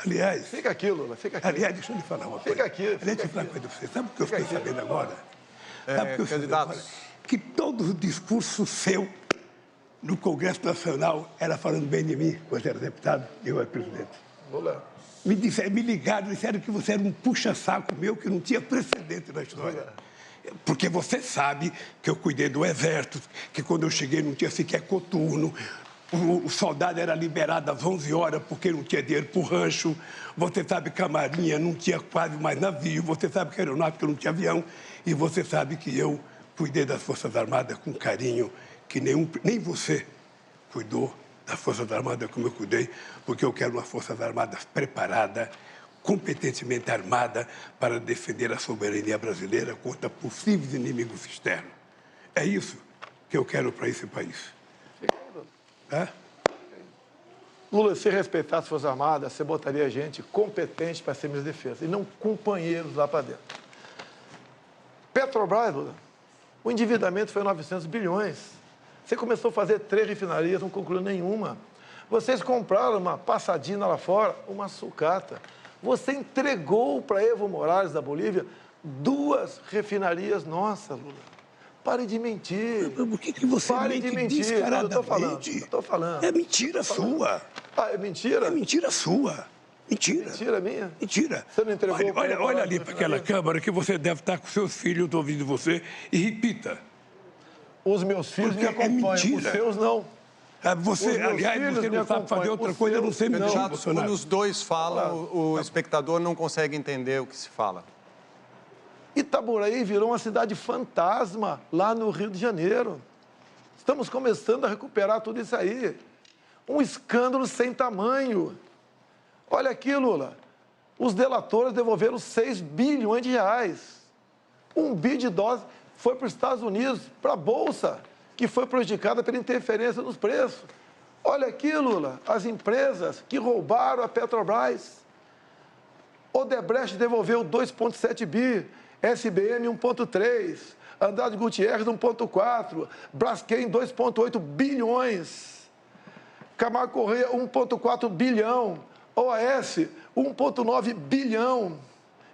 Aliás... Fica aqui, Lula, fica aqui. Aliás, deixa eu lhe falar uma coisa. Fica aqui. Deixa eu te falar uma coisa para você. Sabe o que eu fiquei sabendo agora? Sabe o que eu fiquei candidatos. sabendo agora? Que todo o discurso seu no Congresso Nacional era falando bem de mim, quando era deputado e eu era presidente. Lula. Me ligaram, disseram que você era um puxa-saco meu que não tinha precedente na história. Porque você sabe que eu cuidei do Exército, que quando eu cheguei não tinha sequer coturno, o soldado era liberado às 11 horas porque não tinha dinheiro para o rancho. Você sabe que a Marinha não tinha quase mais navio. Você sabe que a Aeronáutica não tinha avião. E você sabe que eu cuidei das Forças Armadas com carinho que nem você cuidou das Forças Armadas como eu cuidei, porque eu quero uma Forças Armadas preparada, competentemente armada para defender a soberania brasileira contra possíveis inimigos externos. É isso que eu quero para esse país. É? Lula, se respeitasse as Forças Armadas, você botaria gente competente para ser ministro da Defesa, e não companheiros lá para dentro. Petrobras, Lula, o endividamento foi 900 bilhões. Você começou a fazer 3 refinarias, não concluiu nenhuma. Vocês compraram uma passadina lá fora, uma sucata. Você entregou para Evo Morales, da Bolívia, 2 refinarias nossas, Lula. Pare de mentir. Por que você mente descaradamente? Eu estou falando. É mentira sua. Ah, é mentira? É mentira sua. Mentira. Mentira minha? Mentira. Você não entregou olha ali para aquela câmara que você deve estar com seus filhos ouvindo você e repita. Os meus filhos me acompanham, os seus não. Você, aliás, você não sabe fazer outra coisa, não sei mentir, Bolsonaro. Quando os dois falam, o espectador não consegue entender o que se fala. Itaboraí virou uma cidade fantasma lá no Rio de Janeiro. Estamos começando a recuperar tudo isso aí. Um escândalo sem tamanho. Olha aqui, Lula. Os delatores devolveram 6 bilhões de reais. 1 bi de doses foi para os Estados Unidos, para a Bolsa, que foi prejudicada pela interferência nos preços. Olha aqui, Lula, as empresas que roubaram a Petrobras. Odebrecht devolveu 2,7 bi. SBM 1,3, Andrade Gutierrez 1,4, Braskem 2,8 bilhões, Camargo Correia 1,4 bilhão, OAS 1,9 bilhão,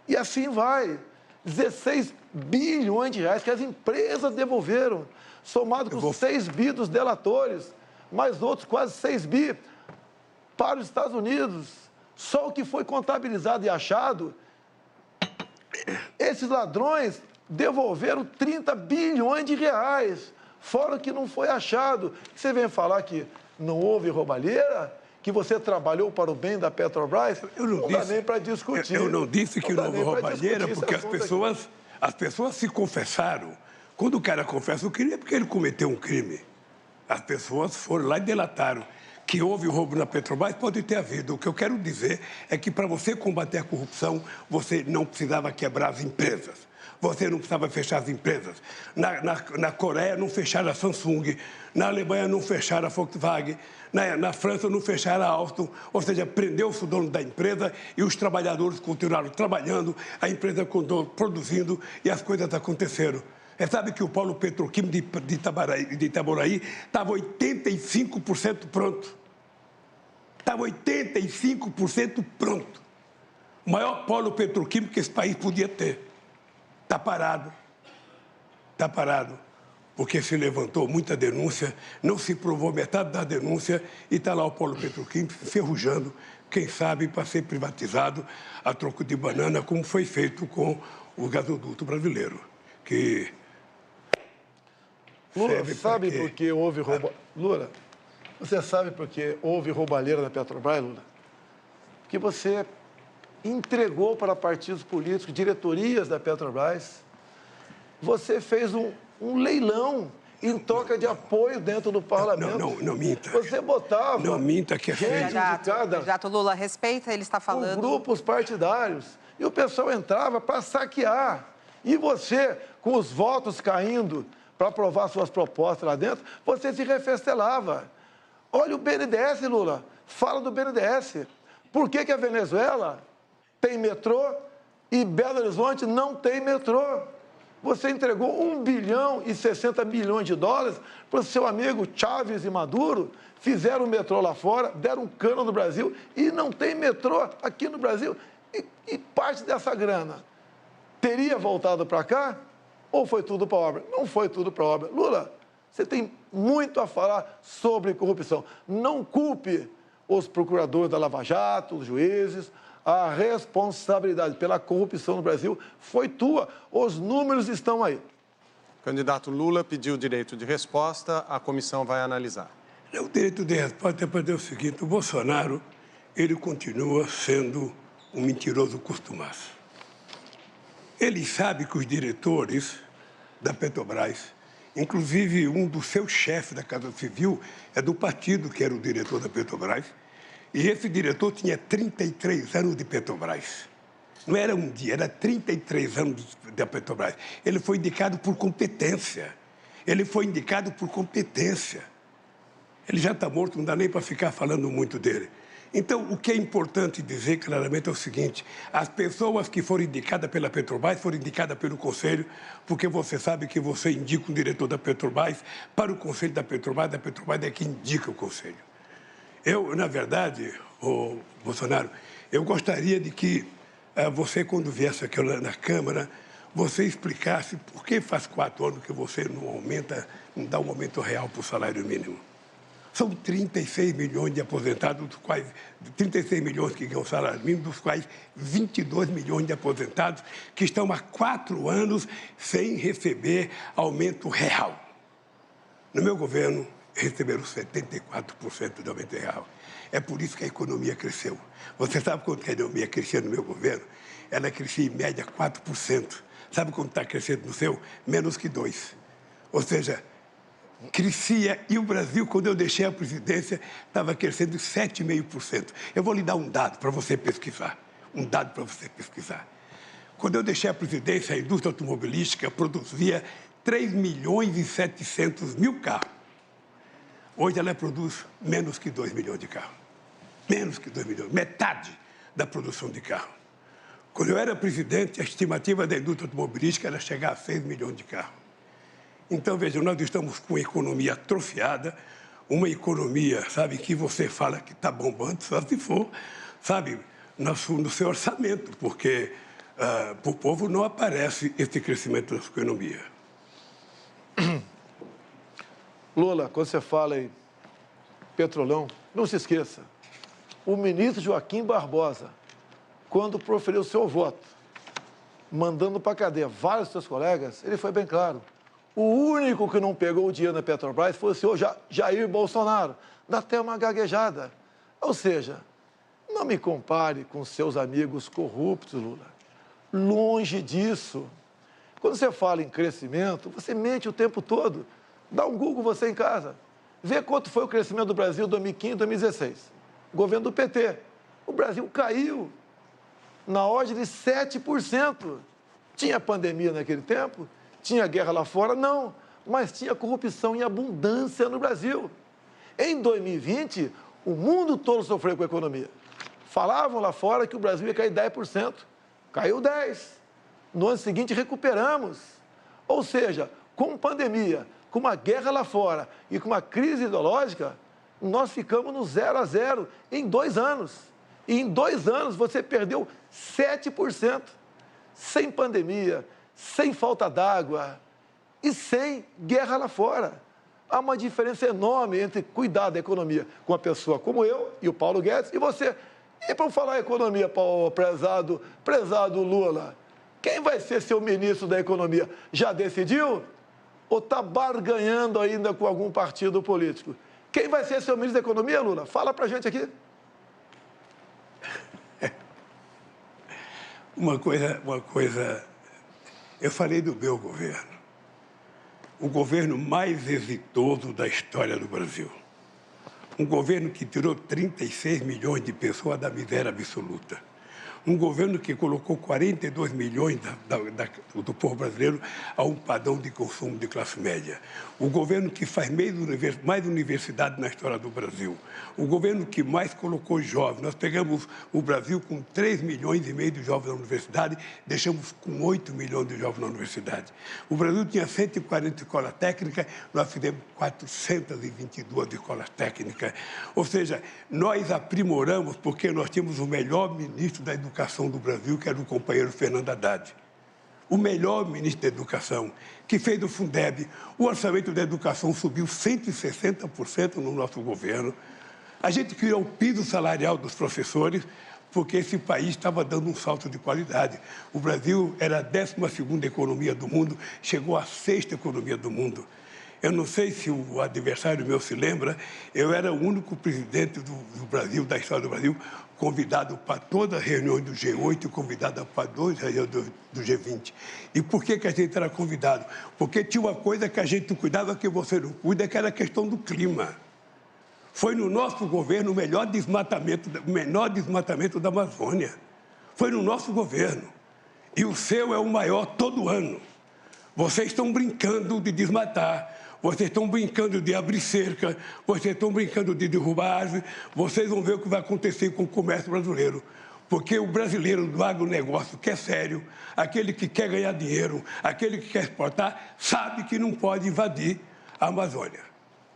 e assim vai, 16 bilhões de reais que as empresas devolveram, somado com 6 bi dos delatores, mais outros quase 6 bi para os Estados Unidos. Só o que foi contabilizado e achado. Esses ladrões devolveram 30 bilhões de reais, fora o que não foi achado. Você vem falar que não houve roubalheira, que você trabalhou para o bem da Petrobras? Não dá nem para discutir. Eu não disse que não houve roubalheira, porque as pessoas se confessaram. Quando o cara confessa o crime, é porque ele cometeu um crime. As pessoas foram lá e delataram. Que houve roubo na Petrobras, pode ter havido. O que eu quero dizer é que para você combater a corrupção, você não precisava quebrar as empresas. Você não precisava fechar as empresas. Na Coreia não fecharam a Samsung, na Alemanha não fecharam a Volkswagen, na França não fecharam a Alstom, ou seja, prendeu-se o dono da empresa e os trabalhadores continuaram trabalhando, a empresa continuou produzindo e as coisas aconteceram. Sabe que o polo petroquímico de Itaboraí estava 85% pronto. Estava 85% pronto. O maior polo petroquímico que esse país podia ter. Está parado. Está parado. Porque se levantou muita denúncia, não se provou metade da denúncia e está lá o polo petroquímico enferrujando, quem sabe, para ser privatizado a troco de banana, como foi feito com o gasoduto brasileiro, que... Lula, sabe por que houve roubalheira? Lula, você sabe por que houve roubalheira na Petrobras, Lula? Porque você entregou para partidos políticos, diretorias da Petrobras. Você fez um leilão em troca de apoio dentro do parlamento. Não minta. Você botava... Não minta que é feito. Candidato Lula, respeita, ele está falando. Grupos partidários. E o pessoal entrava para saquear. E você, com os votos caindo para aprovar suas propostas lá dentro, você se refestelava. Olha o BNDES, Lula. Fala do BNDES. Por que a Venezuela tem metrô e Belo Horizonte não tem metrô? Você entregou 1 bilhão e 60 milhões de dólares para o seu amigo Chávez e Maduro, fizeram o metrô lá fora, deram um cano no Brasil e não tem metrô aqui no Brasil. E parte dessa grana teria voltado para cá ou foi tudo para obra? Não foi tudo para obra. Lula, você tem muito a falar sobre corrupção. Não culpe os procuradores da Lava Jato, os juízes. A responsabilidade pela corrupção no Brasil foi tua. Os números estão aí. O candidato Lula pediu direito de resposta, a comissão vai analisar. O direito de resposta é para dizer o seguinte: o Bolsonaro, ele continua sendo um mentiroso costumaço. Ele sabe que os diretores da Petrobras, inclusive um dos seus chefes da Casa Civil, é do partido que era o diretor da Petrobras, E esse diretor tinha 33 anos de Petrobras. Não era um dia, era 33 anos da Petrobras. Ele foi indicado por competência. Ele foi indicado por competência. Ele já está morto, não dá nem para ficar falando muito dele. Então, o que é importante dizer claramente é o seguinte: as pessoas que foram indicadas pela Petrobras foram indicadas pelo Conselho, porque você sabe que você indica um diretor da Petrobras para o Conselho da Petrobras é quem indica o Conselho. Eu, na verdade, Bolsonaro, eu gostaria de que você, quando viesse aqui na Câmara, você explicasse por que faz 4 anos que você não dá um aumento real para o salário mínimo. São 36 milhões de aposentados, dos quais 36 milhões que ganham salário mínimo, dos quais 22 milhões de aposentados que estão há 4 anos sem receber aumento real. No meu governo, receberam 74% de aumento real. É por isso que a economia cresceu. Você sabe quanto que a economia crescia no meu governo? Ela crescia em média 4%. Sabe quanto está crescendo no seu? Menos que 2%. Ou seja, crescia, e o Brasil, quando eu deixei a presidência, estava crescendo 7,5%. Eu vou lhe dar um dado para você pesquisar. Um dado para você pesquisar. Quando eu deixei a presidência, a indústria automobilística produzia 3.700.000 carros. Hoje ela produz menos que 2 milhões de carros. Menos que 2 milhões. Metade da produção de carro. Quando eu era presidente, a estimativa da indústria automobilística era chegar a 6 milhões de carros. Então, veja, nós estamos com uma economia atrofiada, uma economia, sabe, que você fala que está bombando, só se for, sabe, no seu orçamento, porque para o povo não aparece esse crescimento da sua economia. Lula, quando você fala em Petrolão, não se esqueça, o ministro Joaquim Barbosa, quando proferiu seu voto, mandando para a cadeia vários seus colegas, ele foi bem claro. O único que não pegou o dinheiro da Petrobras foi o senhor Jair Bolsonaro. Dá até uma gaguejada. Ou seja, não me compare com seus amigos corruptos, Lula. Longe disso. Quando você fala em crescimento, você mente o tempo todo. Dá um Google você em casa. Vê quanto foi o crescimento do Brasil em 2015 e 2016. Governo do PT. O Brasil caiu na ordem de 7%. Tinha pandemia naquele tempo? Tinha guerra lá fora? Não. Mas tinha corrupção em abundância no Brasil. Em 2020, o mundo todo sofreu com a economia. Falavam lá fora que o Brasil ia cair 10%. Caiu 10%. No ano seguinte, recuperamos. Ou seja, com pandemia, com uma guerra lá fora e com uma crise ideológica, nós ficamos no 0 a 0 em 2 anos. E em 2 anos, você perdeu 7%. Sem pandemia, sem falta d'água e sem guerra lá fora. Há uma diferença enorme entre cuidar da economia com uma pessoa como eu e o Paulo Guedes e você. E para falar economia, prezado Lula, quem vai ser seu ministro da economia? Já decidiu? Ou está barganhando ainda com algum partido político? Quem vai ser seu ministro da economia, Lula? Fala para a gente aqui. Uma coisa, eu falei do meu governo. O governo mais exitoso da história do Brasil. Um governo que tirou 36 milhões de pessoas da miséria absoluta. Um governo que colocou 42 milhões do povo brasileiro a um padrão de consumo de classe média. O governo que faz mais universidade na história do Brasil. O governo que mais colocou jovens. Nós pegamos o Brasil com 3 milhões e meio de jovens na universidade, deixamos com 8 milhões de jovens na universidade. O Brasil tinha 140 escolas técnicas, nós fizemos 422 escolas técnicas. Ou seja, nós aprimoramos porque nós tínhamos o melhor ministro da educação do Brasil, que era o companheiro Fernando Haddad. O melhor ministro da Educação, que fez o Fundeb. O orçamento da educação subiu 160% no nosso governo. A gente criou o piso salarial dos professores, porque esse país estava dando um salto de qualidade. O Brasil era a 12ª economia do mundo, chegou à 6ª economia do mundo. Eu não sei se o adversário meu se lembra, eu era o único presidente do Brasil, da história do Brasil, convidado para todas as reuniões do G8 e convidado para 2 reuniões do G20. E por que a gente era convidado? Porque tinha uma coisa que a gente cuidava que você não cuida, que era a questão do clima. Foi no nosso governo o menor desmatamento da Amazônia. Foi no nosso governo. E o seu é o maior todo ano. Vocês estão brincando de desmatar. Vocês estão brincando de abrir cerca, vocês estão brincando de derrubar árvore, vocês vão ver o que vai acontecer com o comércio brasileiro. Porque o brasileiro do agronegócio, que é sério, aquele que quer ganhar dinheiro, aquele que quer exportar, sabe que não pode invadir a Amazônia.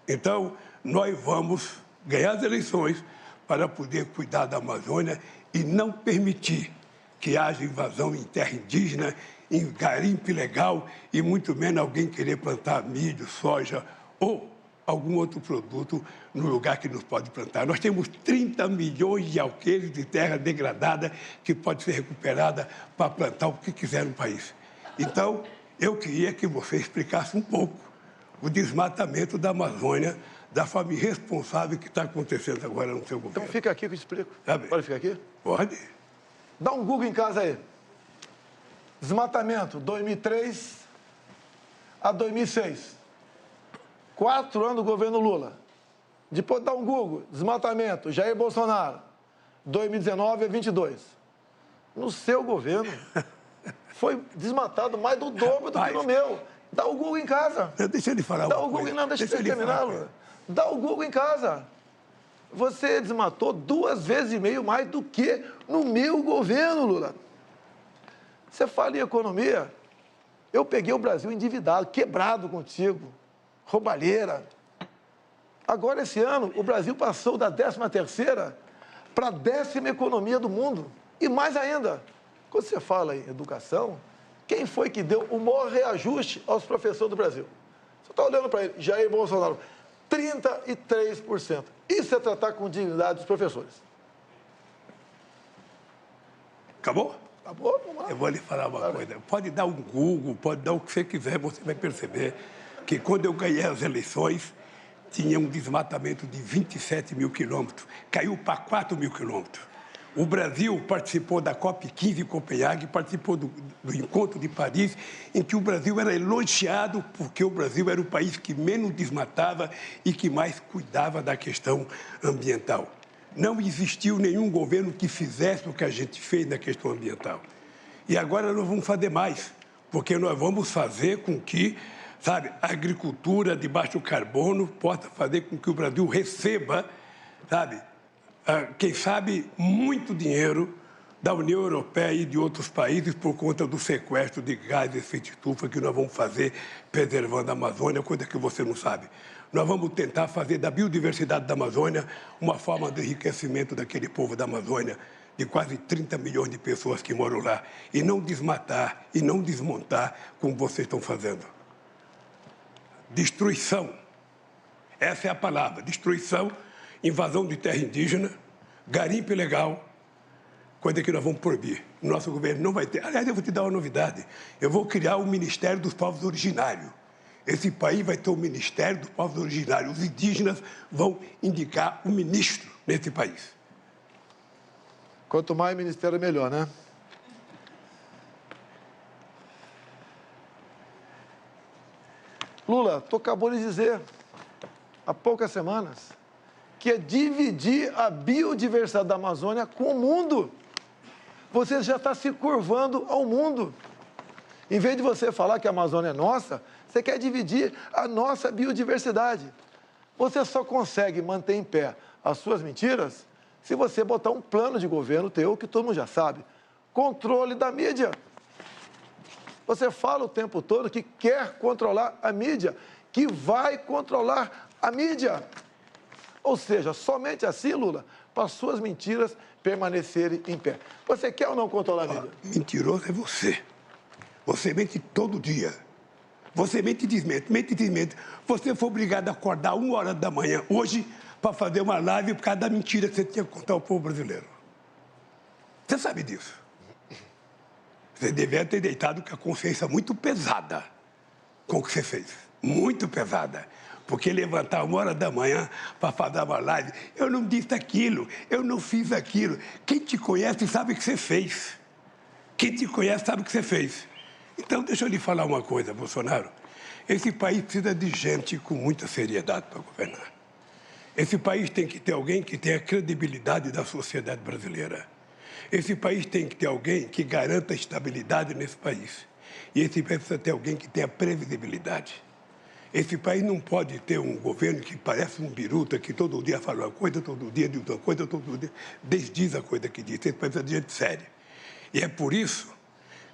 Então, nós vamos ganhar as eleições para poder cuidar da Amazônia e não permitir que haja invasão em terra indígena, em garimpo ilegal e muito menos alguém querer plantar milho, soja ou algum outro produto no lugar que nos pode plantar. Nós temos 30 milhões de alqueires de terra degradada que pode ser recuperada para plantar o que quiser no país. Então, eu queria que você explicasse um pouco o desmatamento da Amazônia, da forma irresponsável que está acontecendo agora no seu governo. Então fica aqui que eu explico. Sabe? Pode ficar aqui? Pode. Dá um Google em casa aí. Desmatamento, 2003 a 2006. 4 anos do governo Lula. Depois dá um Google, desmatamento, Jair Bolsonaro, 2019 a 22. No seu governo, foi desmatado mais do dobro do que no meu. Dá o Google em casa. Deixa ele falar Dá o Google, não, deixa ele terminar, Lula. Dá o Google em casa. Você desmatou 2,5 vezes mais do que no meu governo, Lula. Você fala em economia, eu peguei o Brasil endividado, quebrado contigo, roubalheira. Agora, esse ano, o Brasil passou da 13ª para a 10ª economia do mundo. E mais ainda, quando você fala em educação, quem foi que deu o maior reajuste aos professores do Brasil? Você está olhando para ele, Jair Bolsonaro, 33%. Isso é tratar com dignidade dos professores. Acabou? Acabou? Vamos lá. Eu vou lhe falar uma coisa. Pode dar um Google, pode dar o que você quiser, você vai perceber que quando eu ganhei as eleições, tinha um desmatamento de 27 mil quilômetros. Caiu para 4 mil quilômetros. O Brasil participou da COP15 em Copenhague, participou do Encontro de Paris, em que o Brasil era elogiado porque o Brasil era o país que menos desmatava e que mais cuidava da questão ambiental. Não existiu nenhum governo que fizesse o que a gente fez na questão ambiental. E agora nós vamos fazer mais, porque nós vamos fazer com que, sabe, a agricultura de baixo carbono possa fazer com que o Brasil receba, sabe, quem sabe, muito dinheiro da União Europeia e de outros países por conta do sequestro de gás de efeito estufa que nós vamos fazer preservando a Amazônia, coisa que você não sabe. Nós vamos tentar fazer da biodiversidade da Amazônia uma forma de enriquecimento daquele povo da Amazônia, de quase 30 milhões de pessoas que moram lá, e não desmatar e não desmontar como vocês estão fazendo. Destruição. Essa é a palavra, destruição. Invasão de terra indígena, garimpo ilegal, coisa que nós vamos proibir. O nosso governo não vai ter. Aliás, eu vou te dar uma novidade. Eu vou criar o Ministério dos Povos Originários. Esse país vai ter o Ministério dos Povos Originários. Os indígenas vão indicar o ministro nesse país. Quanto mais ministério, melhor, né? Lula, tu acabou de dizer, há poucas semanas, que é dividir a biodiversidade da Amazônia com o mundo. Você já está se curvando ao mundo. Em vez de você falar que a Amazônia é nossa, você quer dividir a nossa biodiversidade. Você só consegue manter em pé as suas mentiras se você botar um plano de governo teu, que todo mundo já sabe. Controle da mídia. Você fala o tempo todo que quer controlar a mídia, que vai controlar a mídia. Ou seja, somente assim, Lula, para as suas mentiras permanecerem em pé. Você quer ou não controlar a mídia? Mentiroso é você. Você mente todo dia. Você mente e desmente, mente e desmente. Você foi obrigado a acordar 1h da manhã hoje para fazer uma live por causa da mentira que você tinha que contar ao povo brasileiro. Você sabe disso. Você deveria ter deitado com a consciência muito pesada com o que você fez. Muito pesada. Porque levantar 1h da manhã para fazer uma live, eu não disse aquilo, eu não fiz aquilo. Quem te conhece sabe o que você fez. Quem te conhece sabe o que você fez. Então, deixa eu lhe falar uma coisa, Bolsonaro. Esse país precisa de gente com muita seriedade para governar. Esse país tem que ter alguém que tenha credibilidade da sociedade brasileira. Esse país tem que ter alguém que garanta estabilidade nesse país. E esse país precisa ter alguém que tenha previsibilidade. Esse país não pode ter um governo que parece um biruta, que todo dia fala uma coisa, todo dia diz uma coisa, todo dia desdiz a coisa que diz. Esse país precisa de gente séria. E é por isso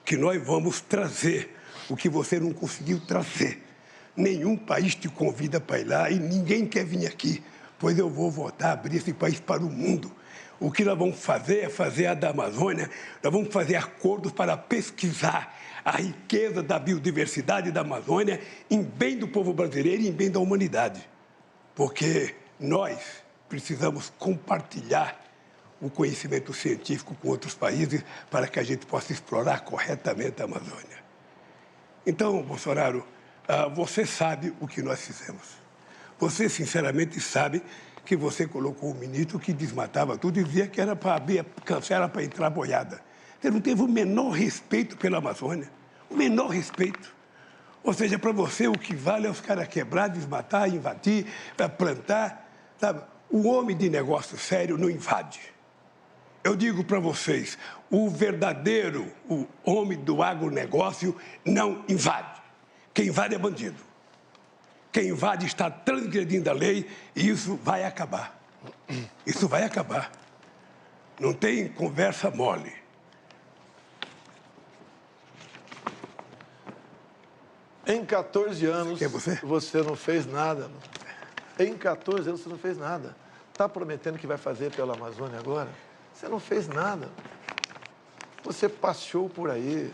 que nós vamos trazer o que você não conseguiu trazer. Nenhum país te convida para ir lá e ninguém quer vir aqui, pois eu vou voltar a abrir esse país para o mundo. O que nós vamos fazer é fazer a da Amazônia, nós vamos fazer acordos para pesquisar a riqueza da biodiversidade da Amazônia em bem do povo brasileiro e em bem da humanidade. Porque nós precisamos compartilhar o conhecimento científico com outros países para que a gente possa explorar corretamente a Amazônia. Então, Bolsonaro, você sabe o que nós fizemos. Você, sinceramente, sabe que você colocou um ministro que desmatava tudo e dizia que era para abrir cancela para entrar boiada. Você não teve o menor respeito pela Amazônia, o menor respeito. Ou seja, para você o que vale é os caras quebrar, desmatar, invadir, plantar, sabe? O homem de negócio sério não invade. Eu digo para vocês, o homem do agronegócio não invade. Quem invade é bandido. Quem invade está transgredindo a lei e isso vai acabar. Isso vai acabar. Não tem conversa mole. Em 14 anos, você não fez nada. Em 14 anos, você não fez nada. Está prometendo que vai fazer pela Amazônia agora? Você não fez nada. Você passeou por aí,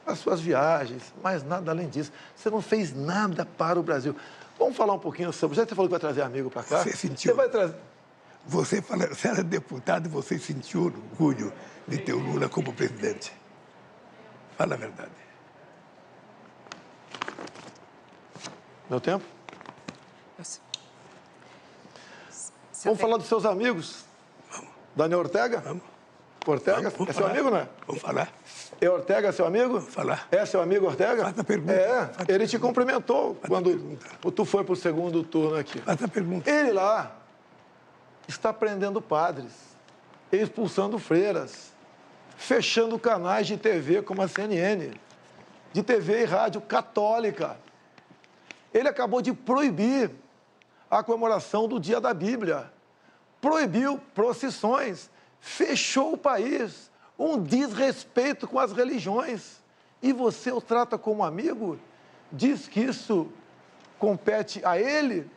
as suas viagens, mas nada além disso. Você não fez nada para o Brasil. Vamos falar um pouquinho sobre... Já você falou que vai trazer amigo para cá? Você sentiu... Você vai trazer... Você era deputado e você sentiu orgulho de ter o Lula como presidente. Fala a verdade. Meu tempo? Vamos falar dos seus amigos? Vamos. Daniel Ortega? Vamos. Ortega? Vamos é seu falar. amigo, não é? Vamos falar. É Ortega, seu amigo? Vamos falar. É seu amigo Ortega? Faz a pergunta. Ele te cumprimentou quando tu foi para o segundo turno aqui. Faz a pergunta. Ele lá está prendendo padres, expulsando freiras, fechando canais de TV como a CNN, de TV e rádio católica. Ele acabou de proibir a comemoração do Dia da Bíblia, proibiu procissões, fechou o país, um desrespeito com as religiões. E você o trata como amigo? Diz que isso compete a ele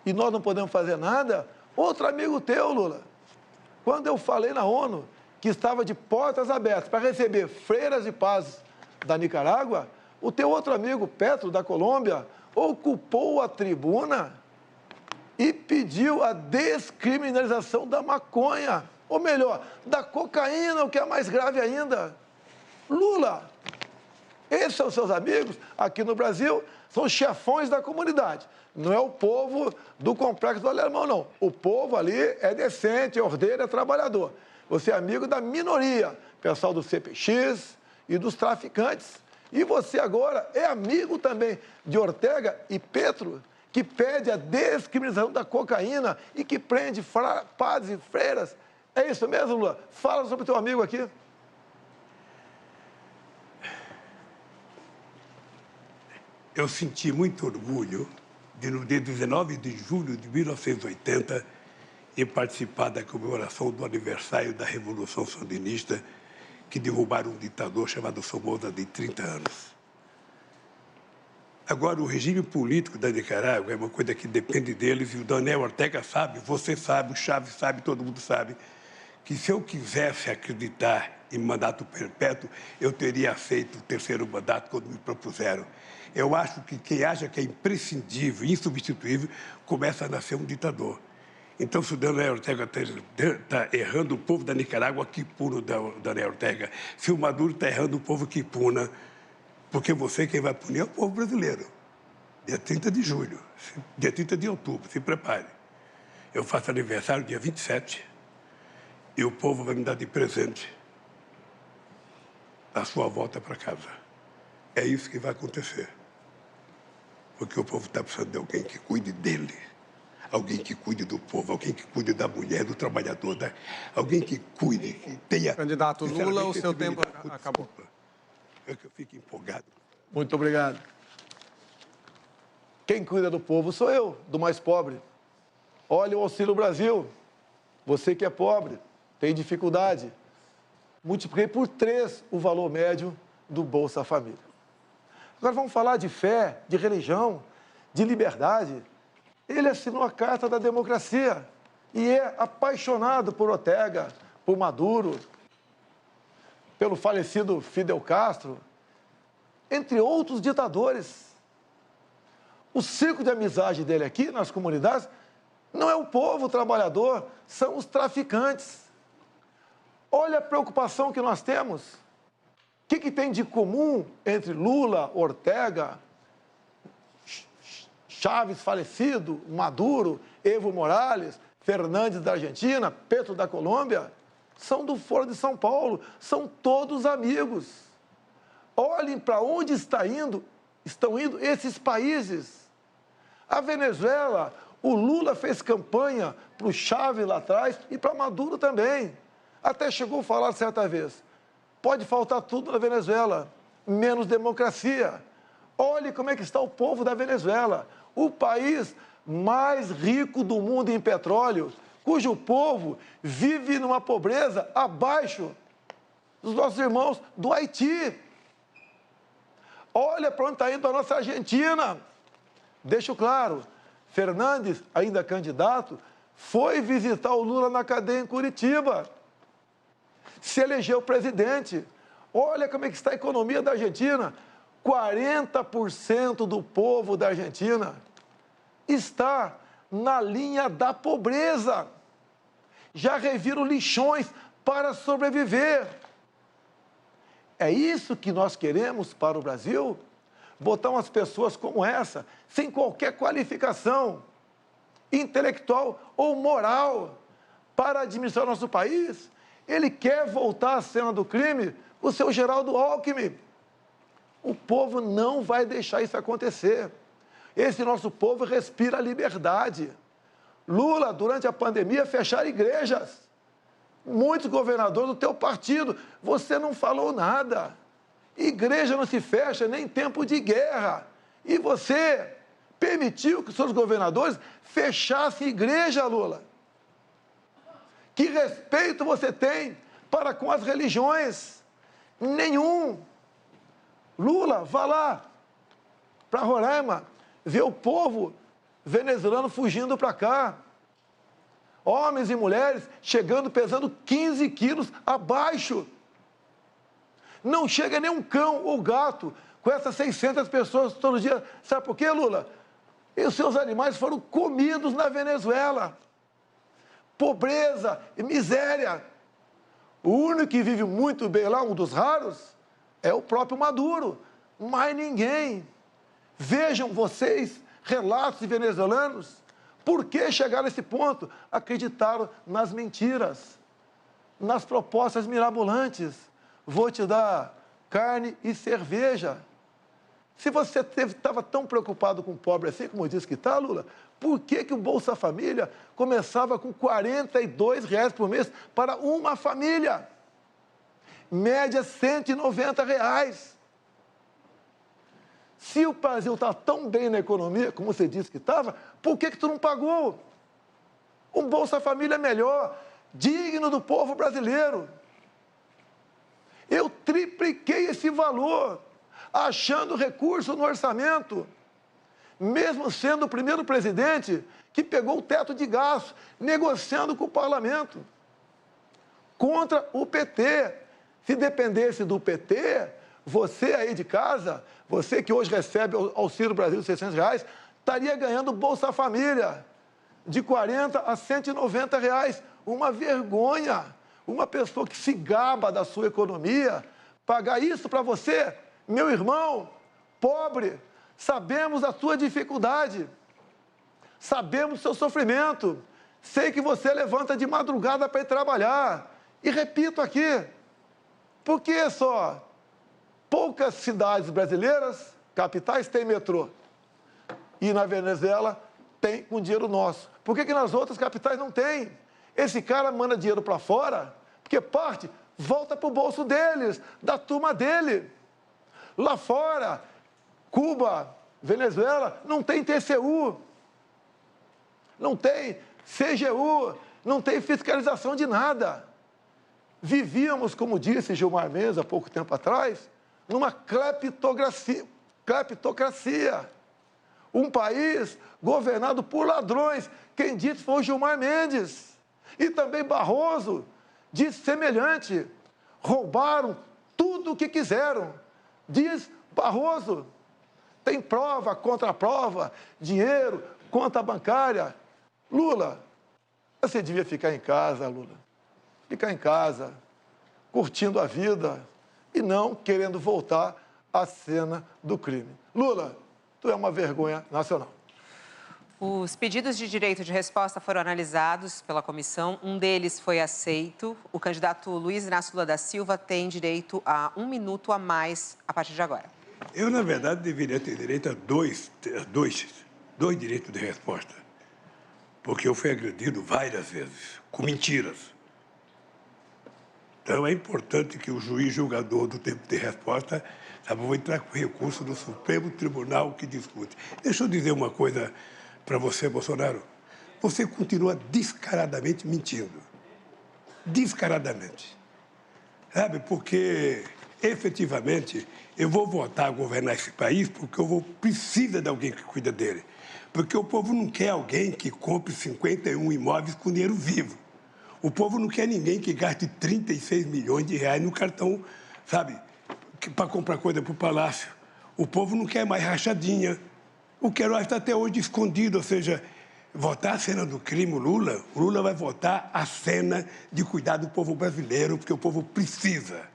e nós não podemos fazer nada? Outro amigo teu, Lula, quando eu falei na ONU que estava de portas abertas para receber freiras e padres da Nicarágua, o teu outro amigo, Petro, da Colômbia, ocupou a tribuna e pediu a descriminalização da maconha, ou melhor, da cocaína, o que é mais grave ainda. Lula, esses são seus amigos aqui no Brasil, são chefões da comunidade. Não é o povo do Complexo do Alemão, não. O povo ali é decente, é ordeiro, é trabalhador. Você é amigo da minoria, pessoal do CPX e dos traficantes. E você agora é amigo também de Ortega e Petro, que pede a descriminalização da cocaína e que prende padres e freiras. É isso mesmo, Lula? Fala sobre o teu amigo aqui. Eu senti muito orgulho de, no dia 19 de julho de 1980, e participar da comemoração do aniversário da Revolução Sandinista, que derrubaram um ditador chamado Somoza de 30 anos. Agora, o regime político da Nicarágua é uma coisa que depende deles, e o Daniel Ortega sabe, você sabe, o Chaves sabe, todo mundo sabe, que se eu quisesse acreditar em mandato perpétuo, eu teria aceito o terceiro mandato quando me propuseram. Eu acho que quem acha que é imprescindível, insubstituível, começa a nascer um ditador. Então, se o Daniel Ortega está errando o povo da Nicarágua, que puna o Daniel Ortega. Se o Maduro está errando o povo, que puna. Porque você, quem vai punir, é o povo brasileiro. Dia 30 de julho, dia 30 de outubro, se prepare. Eu faço aniversário dia 27 e o povo vai me dar de presente a sua volta para casa. É isso que vai acontecer. Porque o povo está precisando de alguém que cuide dele. alguém que cuide do povo, alguém que cuide da mulher, do trabalhador, alguém que cuide, que tenha... Candidato Lula, o seu tempo acabou. É que eu fico empolgado. Muito obrigado. Quem cuida do povo sou eu, do mais pobre. Olha o Auxílio Brasil. Você que é pobre, tem dificuldade. Multipliquei por 3 o valor médio do Bolsa Família. Agora vamos falar de fé, de religião, de liberdade. Ele assinou a Carta da Democracia e é apaixonado por Ortega, por Maduro, pelo falecido Fidel Castro, entre outros ditadores. O círculo de amizade dele aqui nas comunidades não é o povo trabalhador, são os traficantes. Olha a preocupação que nós temos. O que tem de comum entre Lula, Ortega, Chávez falecido, Maduro, Evo Morales, Fernandes da Argentina, Petro da Colômbia? São do Foro de São Paulo, são todos amigos. Olhem para onde estão indo esses países. A Venezuela, o Lula fez campanha para o Chávez lá atrás e para Maduro também. Até chegou a falar certa vez, pode faltar tudo na Venezuela, menos democracia. Olhe como é que está o povo da Venezuela, o país mais rico do mundo em petróleo, cujo povo vive numa pobreza abaixo dos nossos irmãos do Haiti. Olha para onde está indo a nossa Argentina. Deixo claro, Fernandes, ainda candidato, foi visitar o Lula na cadeia em Curitiba. Se elegeu presidente. Olha como é que está a economia da Argentina. 40% do povo da Argentina está na linha da pobreza. Já reviram lixões para sobreviver. É isso que nós queremos para o Brasil? Botar umas pessoas como essa, sem qualquer qualificação intelectual ou moral, para administrar nosso país? Ele quer voltar à cena do crime, o seu Geraldo Alckmin. O povo não vai deixar isso acontecer. Esse nosso povo respira liberdade. Lula, durante a pandemia, fecharam igrejas. Muitos governadores do teu partido, você não falou nada. Igreja não se fecha nem em tempo de guerra. E você permitiu que os seus governadores fechassem igreja, Lula. Que respeito você tem para com as religiões? Nenhum. Lula, vá lá para Roraima, ver o povo venezuelano fugindo para cá. Homens e mulheres chegando, pesando 15 quilos abaixo. Não chega nem um cão ou gato com essas 600 pessoas todo dia. Sabe por quê, Lula? E os seus animais foram comidos na Venezuela. Pobreza e miséria. O único que vive muito bem lá, um dos raros, é o próprio Maduro. Mais ninguém. Vejam vocês, relatos de venezuelanos, por que chegaram a esse ponto? Acreditaram nas mentiras, nas propostas mirabolantes. Vou te dar carne e cerveja. Se você estava tão preocupado com o pobre assim, como disse que está, Lula, por que o Bolsa Família começava com R$ 42 por mês para uma família? Média R$ 190. Se o Brasil está tão bem na economia, como você disse que estava, por que tu não pagou? Um Bolsa Família melhor, digno do povo brasileiro. Eu tripliquei esse valor, achando recurso no orçamento, mesmo sendo o primeiro presidente que pegou o teto de gastos, negociando com o parlamento, contra o PT. Se dependesse do PT, você aí de casa, você que hoje recebe o Auxílio Brasil de R$ 600, estaria ganhando Bolsa Família de R$ 40 a R$ 190. Uma vergonha. Uma pessoa que se gaba da sua economia, pagar isso para você, meu irmão, pobre. Sabemos da sua dificuldade, sabemos do seu sofrimento. Sei que você levanta de madrugada para ir trabalhar. E repito aqui, por que só poucas cidades brasileiras, capitais, têm metrô? E na Venezuela tem com dinheiro nosso. Por que nas outras capitais não tem? Esse cara manda dinheiro para fora, porque parte volta para o bolso deles, da turma dele. Lá fora, Cuba, Venezuela, não tem TCU, não tem CGU, não tem fiscalização de nada. Vivíamos, como disse Gilmar Mendes há pouco tempo atrás, numa cleptocracia. Um país governado por ladrões. Quem disse foi o Gilmar Mendes. E também Barroso disse semelhante. Roubaram tudo o que quiseram. Diz Barroso. Tem prova, contraprova, dinheiro, conta bancária. Lula, você devia ficar em casa, Lula. Ficar em casa, curtindo a vida e não querendo voltar à cena do crime. Lula, tu é uma vergonha nacional. Os pedidos de direito de resposta foram analisados pela comissão. Um deles foi aceito. O candidato Luiz Inácio Lula da Silva tem direito a 1 minuto a mais a partir de agora. Eu, na verdade, deveria ter direito a dois direitos de resposta. Porque eu fui agredido várias vezes, com mentiras. Então, é importante que o juiz julgador do tempo de resposta, sabe, vou entrar com recurso do Supremo Tribunal que discute. Deixa eu dizer uma coisa para você, Bolsonaro. Você continua descaradamente mentindo. Descaradamente. Sabe, porque, efetivamente, eu vou voltar a governar esse país porque precisa de alguém que cuida dele. Porque o povo não quer alguém que compre 51 imóveis com dinheiro vivo. O povo não quer ninguém que gaste 36 milhões de reais no cartão, sabe, para comprar coisa para o Palácio. O povo não quer mais rachadinha. O Queiroz está até hoje escondido, ou seja, votar a cena do crime, o Lula vai votar a cena de cuidar do povo brasileiro, porque o povo precisa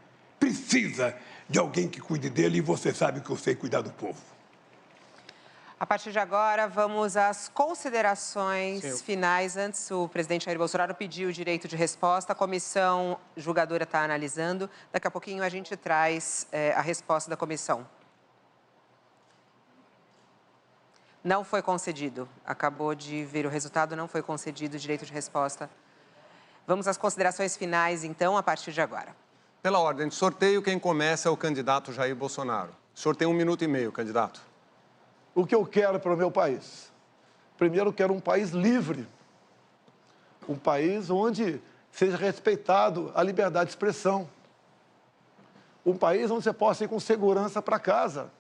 de alguém que cuide dele e você sabe que eu sei cuidar do povo. A partir de agora, vamos às considerações finais. Antes, o presidente Jair Bolsonaro pediu o direito de resposta. A comissão julgadora está analisando. Daqui a pouquinho a gente traz a resposta da comissão. Não foi concedido. Acabou de ver o resultado, não foi concedido o direito de resposta. Vamos às considerações finais, então, a partir de agora. Pela ordem de sorteio, quem começa é o candidato Jair Bolsonaro. Sorteio 1 minuto e meio, candidato. O que eu quero para o meu país? Primeiro, eu quero um país livre. Um país onde seja respeitado a liberdade de expressão. Um país onde você possa ir com segurança para casa,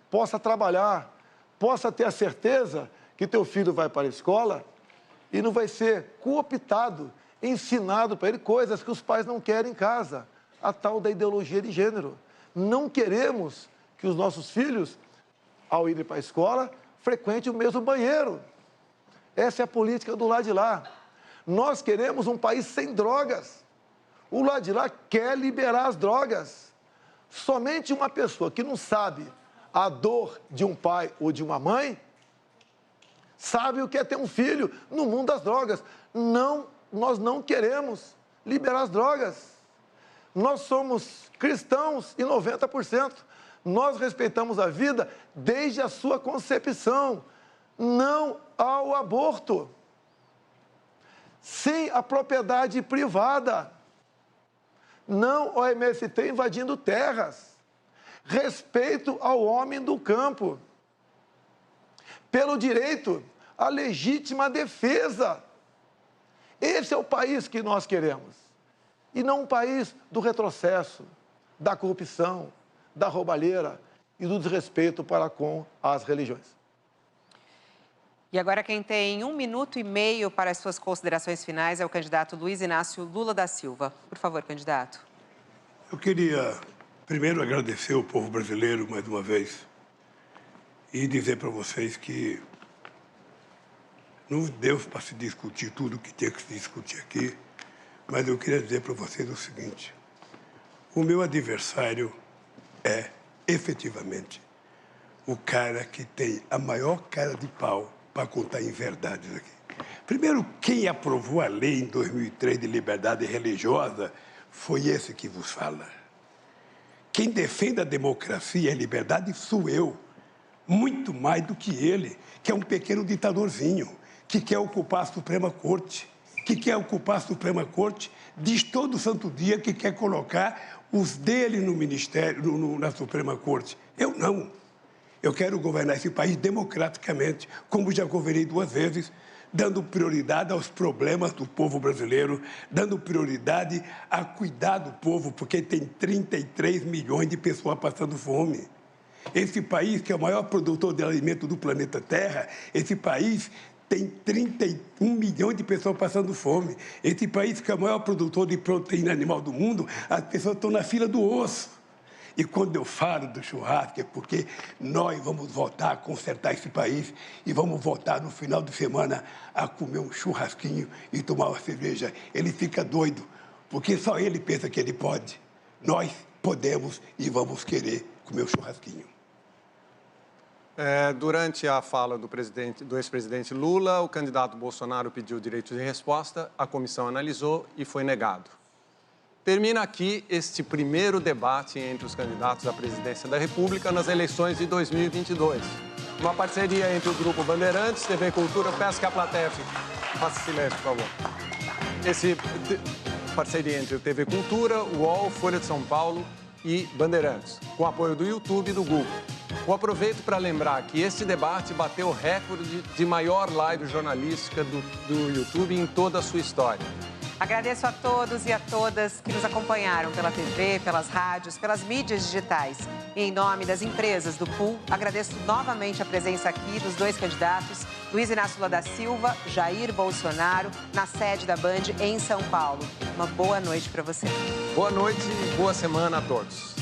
possa trabalhar, possa ter a certeza que teu filho vai para a escola e não vai ser cooptado, ensinado para ele coisas que os pais não querem em casa. A tal da ideologia de gênero. Não queremos que os nossos filhos, ao irem para a escola, frequentem o mesmo banheiro. Essa é a política do lado de lá. Nós queremos um país sem drogas. O lado de lá quer liberar as drogas. Somente uma pessoa que não sabe a dor de um pai ou de uma mãe sabe o que é ter um filho no mundo das drogas. Não, nós não queremos liberar as drogas. Nós somos cristãos em 90%. Nós respeitamos a vida desde a sua concepção. Não ao aborto. Sim à propriedade privada. Não ao MST invadindo terras. Respeito ao homem do campo. Pelo direito à legítima defesa. Esse é o país que nós queremos. E não um país do retrocesso, da corrupção, da roubalheira e do desrespeito para com as religiões. E agora quem tem 1 minuto e meio para as suas considerações finais é o candidato Luiz Inácio Lula da Silva. Por favor, candidato. Eu queria primeiro agradecer ao povo brasileiro mais uma vez e dizer para vocês que não deu para se discutir tudo o que tinha que se discutir aqui, mas eu queria dizer para vocês o seguinte: o meu adversário é, efetivamente, o cara que tem a maior cara de pau para contar inverdades aqui. Primeiro, quem aprovou a lei em 2003 de liberdade religiosa foi esse que vos fala. Quem defende a democracia e a liberdade sou eu. muito mais do que ele, que é um pequeno ditadorzinho, que quer ocupar a Suprema Corte, diz todo santo dia que quer colocar os dele no ministério, na Suprema Corte. Eu não. Eu quero governar esse país democraticamente, como já governei 2 vezes, dando prioridade aos problemas do povo brasileiro, dando prioridade a cuidar do povo, porque tem 33 milhões de pessoas passando fome. Esse país, que é o maior produtor de alimento do planeta Terra, esse país tem 31 milhões de pessoas passando fome. Esse país, que é o maior produtor de proteína animal do mundo, as pessoas estão na fila do osso. E quando eu falo do churrasco, é porque nós vamos voltar a consertar esse país e vamos voltar no final de semana a comer um churrasquinho e tomar uma cerveja. Ele fica doido, porque só ele pensa que ele pode. Nós podemos e vamos querer comer um churrasquinho. Durante a fala do ex-presidente Lula, o candidato Bolsonaro pediu direito de resposta, a comissão analisou e foi negado. Termina aqui este primeiro debate entre os candidatos à presidência da República nas eleições de 2022. Uma parceria entre o Grupo Bandeirantes, TV Cultura, peço que a plateia faça silêncio, por favor. Parceria entre o TV Cultura, o UOL, Folha de São Paulo e Bandeirantes, com apoio do YouTube e do Google. Eu aproveito para lembrar que este debate bateu o recorde de maior live jornalística do YouTube em toda a sua história. Agradeço a todos e a todas que nos acompanharam pela TV, pelas rádios, pelas mídias digitais. E em nome das empresas do Pool, agradeço novamente a presença aqui dos 2 candidatos, Luiz Inácio Lula da Silva, Jair Bolsonaro, na sede da Band em São Paulo. Uma boa noite para você. Boa noite e boa semana a todos.